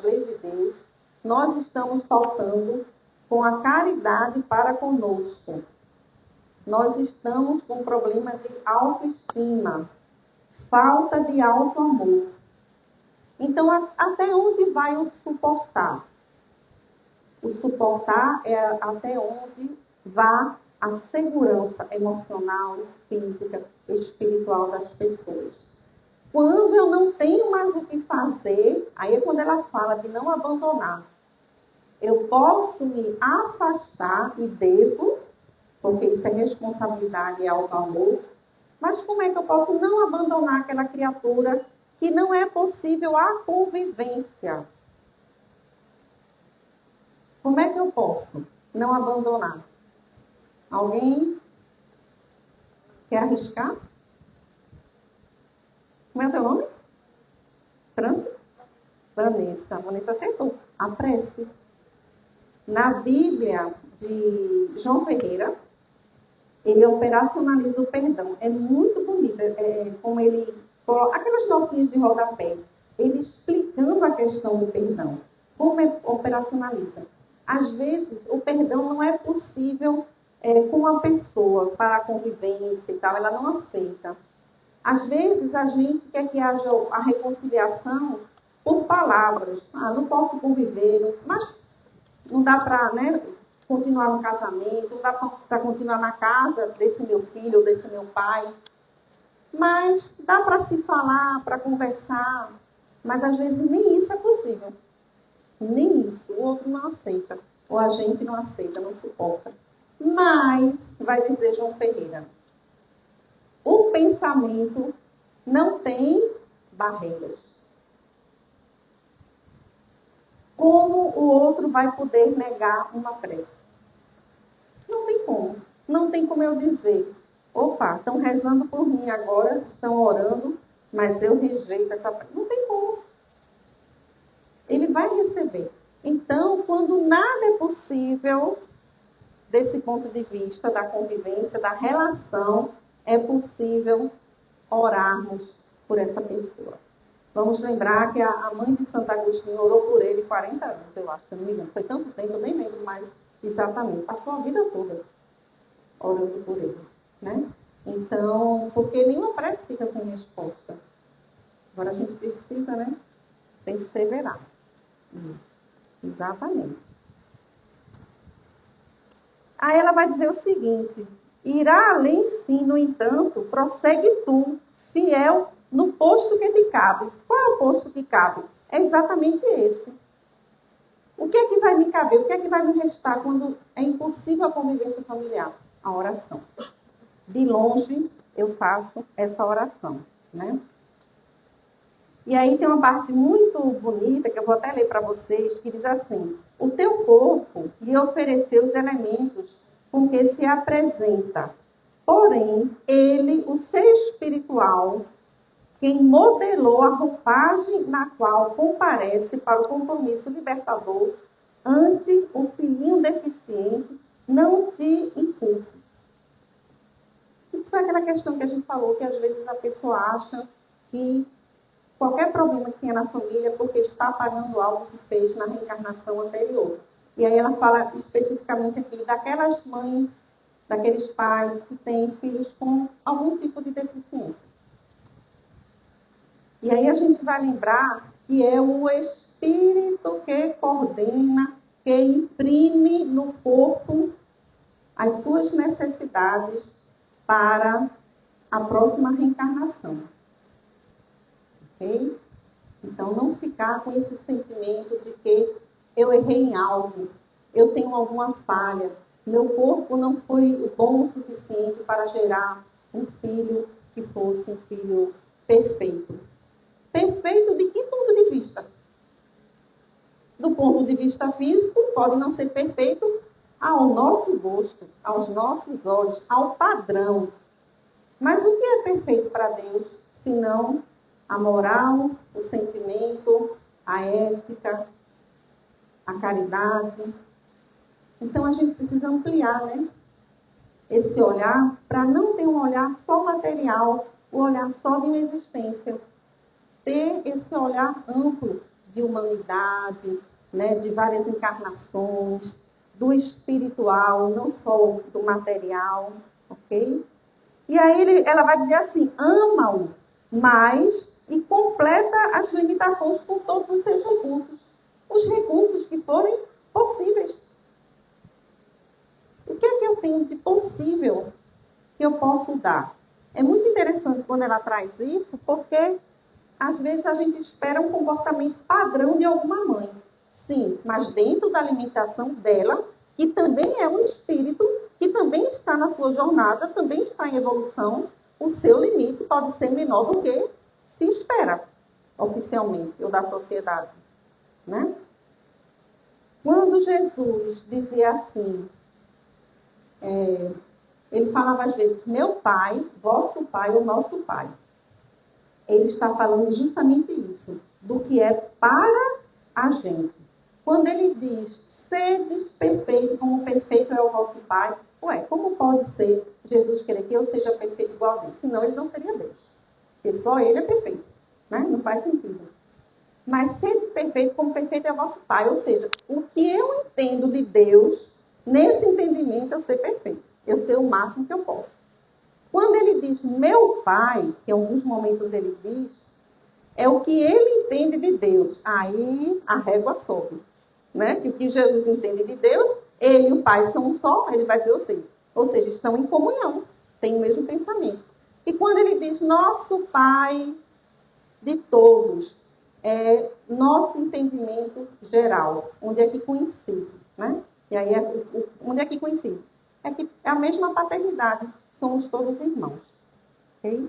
leis de Deus, nós estamos faltando com a caridade para conosco. Nós estamos com problema de autoestima, falta de auto-amor. Então, até onde vai o suportar? O suportar é até onde vai a segurança emocional, física, espiritual das pessoas. Quando eu não tenho mais o que fazer, aí é quando ela fala de não abandonar. Eu posso me afastar e devo, porque isso é responsabilidade e auto-amor, mas como é que eu posso não abandonar aquela criatura que não é possível a convivência? Como é que eu posso não abandonar? Alguém quer arriscar? Como é o teu nome? Vanessa. Vanessa acertou. A prece. Na Bíblia de João Ferreira, ele operacionaliza o perdão. É muito bonito. Como ele coloca aquelas notinhas de rodapé. Ele explicando a questão do perdão. Como ele operacionaliza. Às vezes, o perdão não é possível com a pessoa para a convivência e tal. Ela não aceita. Às vezes, a gente quer que haja a reconciliação por palavras. Não posso conviver, mas não dá para, né, continuar no casamento, não dá para continuar na casa desse meu filho ou desse meu pai. Mas dá para se falar, para conversar. Mas, às vezes, nem isso é possível. Nem isso. O outro não aceita. Ou a gente não aceita, não suporta. Mas, vai dizer João Ferreira, o pensamento não tem barreiras. Como o outro vai poder negar uma prece? Não tem como. Não tem como eu dizer, opa, estão rezando por mim agora, estão orando, mas eu rejeito essa prece. Não tem como. Ele vai receber. Então, quando nada é possível, desse ponto de vista da convivência, da relação, é possível orarmos por essa pessoa. Vamos lembrar que a mãe de Santo Agostinho orou por ele 40 anos, eu acho, se não me engano. Foi tanto tempo, eu nem lembro mais exatamente. Passou a vida toda orando por ele, né? Então, porque nenhuma prece fica sem resposta. Agora a gente precisa, né? Perseverar. Exatamente. Aí ela vai dizer o seguinte: irá além sim, no entanto, prossegue tu, fiel no posto que te cabe. Qual é o posto que cabe? É exatamente esse. O que é que vai me caber? O que é que vai me restar quando é impossível a convivência familiar? A oração. De longe eu faço essa oração, né? E aí tem uma parte muito bonita, que eu vou até ler para vocês, que diz assim: o teu corpo lhe ofereceu os elementos com que se apresenta. Porém, ele, o ser espiritual, quem modelou a roupagem na qual comparece para o compromisso libertador ante o filhinho deficiente, não te inculpes. Isso foi aquela questão que a gente falou, que às vezes a pessoa acha que qualquer problema que tenha na família é porque está apagando algo que fez na reencarnação anterior. E aí ela fala especificamente aqui daquelas mães, daqueles pais que têm filhos com algum tipo de deficiência. E aí a gente vai lembrar que é o Espírito que coordena, que imprime no corpo as suas necessidades para a próxima reencarnação. Ok? Então, não ficar com esse sentimento de que eu errei em algo, eu tenho alguma falha, meu corpo não foi bom o suficiente para gerar um filho que fosse um filho perfeito. Perfeito de que ponto de vista? Do ponto de vista físico, pode não ser perfeito ao nosso gosto, aos nossos olhos, ao padrão. Mas o que é perfeito para Deus, se não a moral, o sentimento, a ética, a caridade? Então a gente precisa ampliar, né, esse olhar para não ter um olhar só material, o olhar só de uma existência. Ter esse olhar amplo de humanidade, né, de várias encarnações, do espiritual, não só do material, ok? E aí ela vai dizer assim: ama-o mais e completa as limitações com todos os seus recursos. Os recursos que forem possíveis. O que é que eu tenho de possível que eu posso dar? É muito interessante quando ela traz isso, porque às vezes a gente espera um comportamento padrão de alguma mãe. Sim, mas dentro da alimentação dela, que também é um espírito, que também está na sua jornada, também está em evolução, o seu limite pode ser menor do que se espera oficialmente, ou da sociedade. Né? Quando Jesus dizia assim, ele falava às vezes, meu pai, vosso pai ou nosso pai. Ele está falando justamente isso, do que é para a gente. Quando ele diz, sedes perfeito, como perfeito é o vosso Pai, como pode ser Jesus querer que eu seja perfeito igual a Deus? Senão ele não seria Deus. Porque só ele é perfeito. Né? Não faz sentido. Mas sede perfeito, como perfeito é o vosso Pai. Ou seja, o que eu entendo de Deus, nesse entendimento eu ser perfeito. Eu ser o máximo que eu posso. Quando ele diz meu Pai, que em alguns momentos ele diz, é o que ele entende de Deus. Aí a régua sobe. Né? Que o que Jesus entende de Deus, ele e o Pai são um só, ele vai dizer eu sei. Ou seja, estão em comunhão, têm o mesmo pensamento. E quando ele diz nosso Pai de todos, é nosso entendimento geral, onde é que coincide. Né? E aí, onde é que coincide? É que é a mesma paternidade, somos todos irmãos. Ok?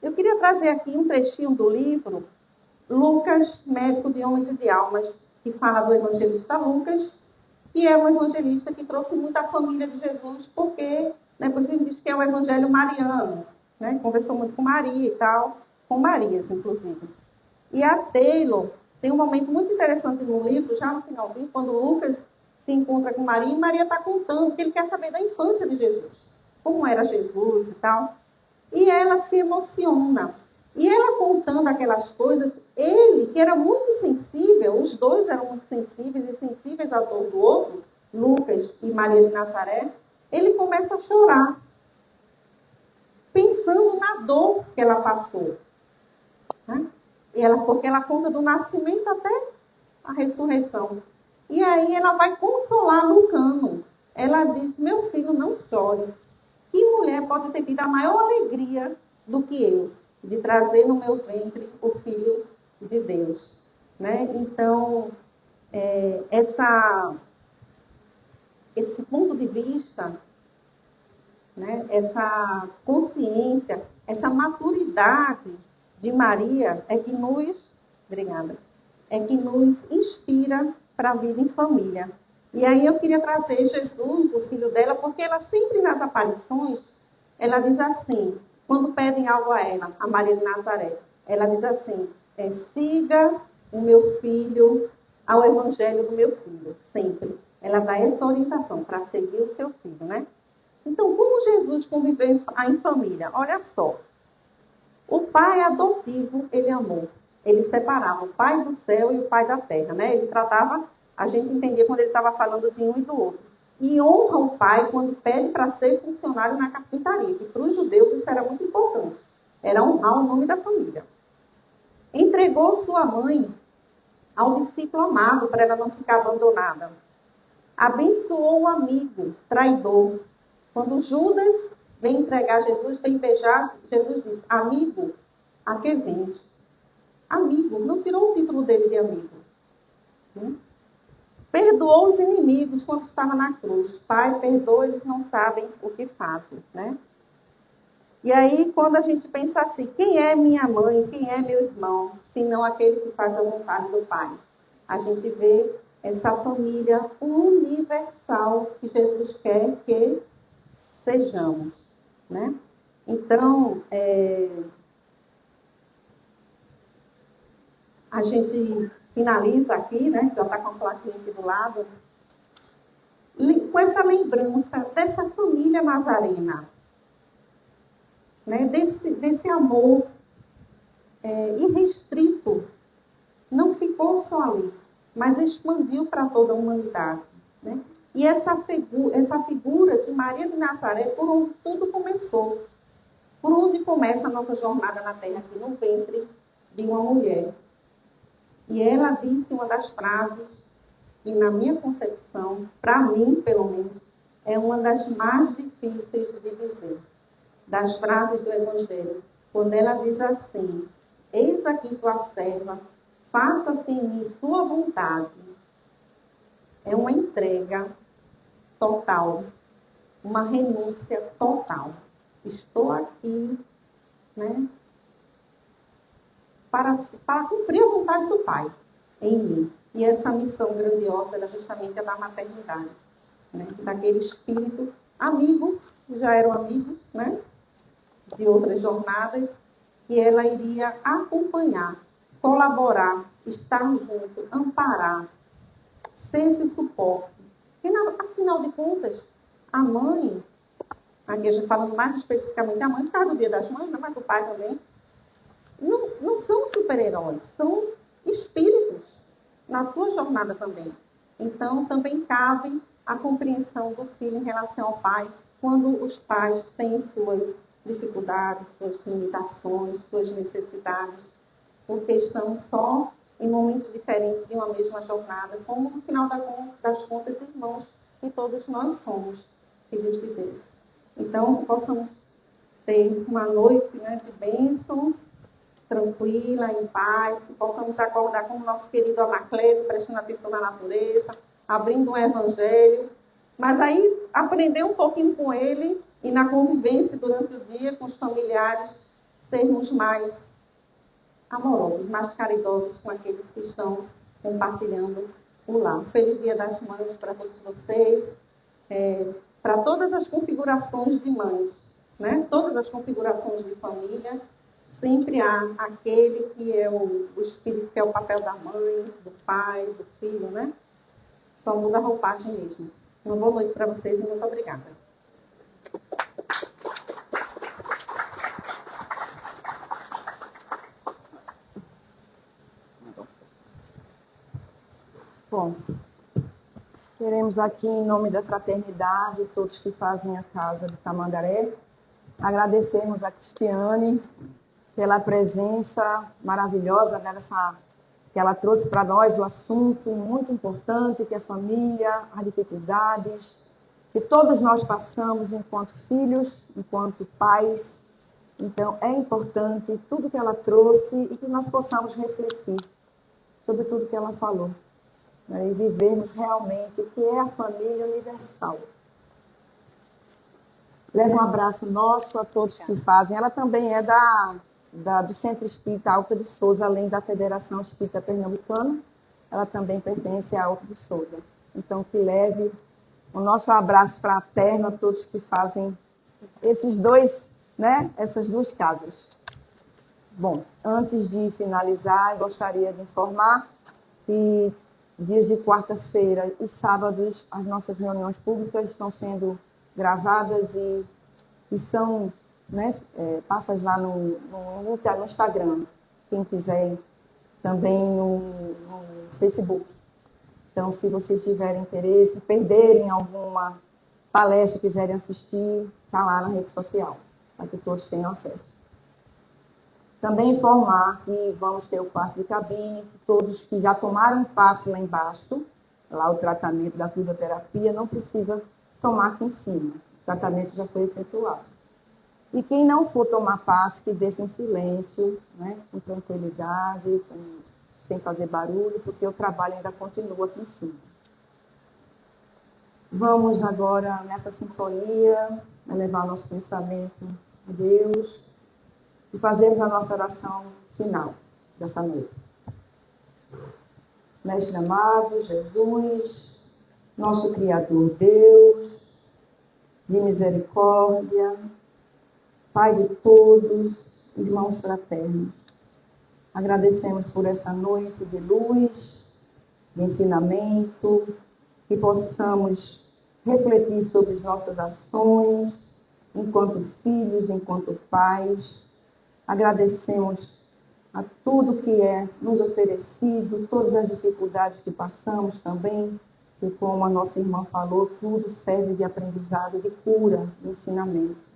Eu queria trazer aqui um trechinho do livro Lucas, Médico de Homens e de Almas, que fala do evangelista Lucas, que é um evangelista que trouxe muita família de Jesus, porque, né, por isso ele diz que é o evangelho mariano, né, conversou muito com Maria e tal, com Marias, inclusive. E a Taylor tem um momento muito interessante no livro, já no finalzinho, quando Lucas se encontra com Maria, e Maria está contando que ele quer saber da infância de Jesus, como era Jesus e tal, e ela se emociona. E ela contando aquelas coisas, ele, que era muito sensível, os dois eram muito sensíveis e sensíveis à dor do outro, Lucas e Maria de Nazaré, ele começa a chorar, pensando na dor que ela passou. Né? Porque ela conta do nascimento até a ressurreição. E aí ela vai consolar Lucano. Ela diz, meu filho, não chores. Que mulher pode ter tido a maior alegria do que eu, de trazer no meu ventre o Filho de Deus. Né? Então, esse ponto de vista, né? Essa consciência essa maturidade de Maria é que nos, obrigada, é que nos inspira para a vida em família. E aí eu queria trazer Jesus, o filho dela, porque ela sempre nas aparições, ela diz assim, quando pedem algo a ela, a Maria de Nazaré, ela diz assim, siga o meu filho ao evangelho do meu filho, sempre. Ela dá essa orientação para seguir o seu filho, né? Então, como Jesus conviveu em família? Olha só, o pai adotivo, ele amou. Ele separava o pai do céu e o pai da terra, né? Ele tratava, a gente entendia quando ele estava falando de um e do outro. E honra o pai quando pede para ser funcionário na carpintaria. E para os judeus isso era muito importante. Era honrar o nome da família. Entregou sua mãe ao discípulo amado para ela não ficar abandonada. Abençoou o amigo traidor. Quando Judas vem entregar Jesus, vem beijar, Jesus diz, amigo, a que vens? Amigo, não tirou o título dele de amigo. Perdoou os inimigos quando estava na cruz. Pai, perdoa, eles não sabem o que fazem, né? E aí, quando a gente pensa assim, quem é minha mãe, quem é meu irmão, senão aquele que faz a vontade do Pai? A gente vê essa família universal que Jesus quer que sejamos, né? Então, a gente finaliza aqui, né? Já está com a plaquinha aqui do lado, com essa lembrança dessa família nazarena, né? Desse amor irrestrito, não ficou só ali, mas expandiu para toda a humanidade, né? E essa figura de Maria de Nazaré, por onde tudo começou, por onde começa a nossa jornada na Terra, aqui no ventre de uma mulher. E ela disse uma das frases, que na minha concepção, para mim, pelo menos, é uma das mais difíceis de dizer, das frases do Evangelho, quando ela diz assim, eis aqui tua serva, faça-se em mim sua vontade. É uma entrega total, uma renúncia total. Estou aqui, né, para cumprir a vontade do Pai em mim. E essa missão grandiosa, ela justamente é da maternidade, né, daquele espírito amigo, que já eram amigos, né, de outras jornadas, que ela iria acompanhar, colaborar, estar junto, amparar, ser esse suporte. E, afinal de contas, a mãe, aqui a gente falando mais especificamente da mãe, por causa do Dia das Mães, mas o pai também, não são super-heróis, são espíritos na sua jornada também. Então, também cabe a compreensão do filho em relação ao pai, quando os pais têm suas dificuldades, suas limitações, suas necessidades, porque estamos só em momentos diferentes de uma mesma jornada, como no final das contas, irmãos, que todos nós somos filhos de Deus. Então, que possamos ter uma noite, né, de bênçãos, tranquila, em paz, que possamos acordar como nosso querido Anacleto, prestando atenção na natureza, abrindo um evangelho, mas aí aprender um pouquinho com ele e na convivência durante o dia com os familiares, sermos mais amorosos, mais caridosos com aqueles que estão compartilhando o lar. Feliz Dia das Mães para todos vocês, para todas as configurações de mães, né? Todas as configurações de família, sempre há aquele que é o espírito, que é o papel da mãe, do pai, do filho, né? Só muda a roupagem mesmo. Uma boa noite para vocês e muito obrigada. Bom, queremos aqui, em nome da fraternidade, todos que fazem a Casa de Tamandaré, agradecermos a Cristiane pela presença maravilhosa que ela trouxe para nós o assunto muito importante, que é a família, as dificuldades, que todos nós passamos enquanto filhos, enquanto pais. Então, é importante tudo que ela trouxe e que nós possamos refletir sobre tudo que ela falou, né, e vivermos realmente o que é a família universal. Leva um abraço nosso a todos que fazem. Ela também é do Centro Espírita Alta de Souza, além da Federação Espírita Pernambucana. Ela também pertence à Alta de Souza. Então, que leve o nosso abraço fraterno a todos que fazem essas duas casas. Bom, antes de finalizar, eu gostaria de informar que dias de quarta-feira e sábados as nossas reuniões públicas estão sendo gravadas e são, passas lá no Instagram, quem quiser, também no Facebook. Então, se vocês tiverem interesse, perderem alguma palestra, quiserem assistir, está lá na rede social, para que todos tenham acesso. Também informar que vamos ter o passe de cabine, que todos que já tomaram passe lá embaixo, lá o tratamento da fluidoterapia, não precisa tomar aqui em cima. O tratamento já foi efetuado. E quem não for tomar passe, que desça em silêncio, com tranquilidade, sem fazer barulho, porque o trabalho ainda continua aqui em cima. Vamos agora, nessa sintonia, levar o nosso pensamento a Deus e fazermos a nossa oração final dessa noite. Mestre amado, Jesus, nosso Criador Deus, de misericórdia, Pai de todos, irmãos fraternos, agradecemos por essa noite de luz, de ensinamento, que possamos refletir sobre as nossas ações, enquanto filhos, enquanto pais. Agradecemos a tudo que é nos oferecido, todas as dificuldades que passamos também, e como a nossa irmã falou, tudo serve de aprendizado, de cura, de ensinamento.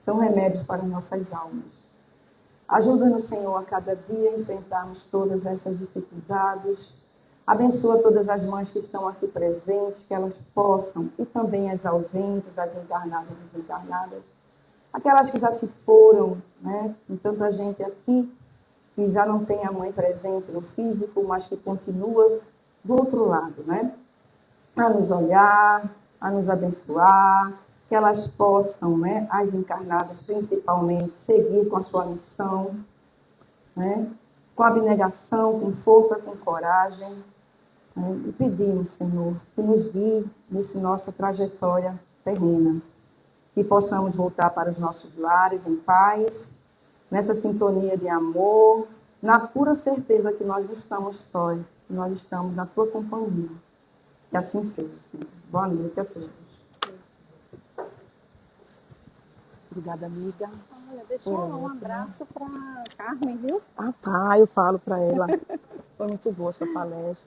São remédios para nossas almas. Ajuda-nos, Senhor, a cada dia a enfrentarmos todas essas dificuldades. Abençoa todas as mães que estão aqui presentes, que elas possam, e também as ausentes, as encarnadas e desencarnadas, aquelas que já se foram, com tanta gente aqui, que já não tem a mãe presente no físico, mas que continua do outro lado, a nos olhar, a nos abençoar, que elas possam, as encarnadas principalmente, seguir com a sua missão, com abnegação, com força, com coragem. E pedimos, Senhor, que nos guie nessa nossa trajetória terrena, que possamos voltar para os nossos lares em paz, nessa sintonia de amor, na pura certeza que nós não estamos sós, que nós estamos na tua companhia. Que assim seja, Senhor. Boa noite a todos. Obrigada, amiga. Olha, deixa eu dar um abraço para Carmen, viu? Ah, tá, eu falo para ela. Foi muito boa a sua palestra.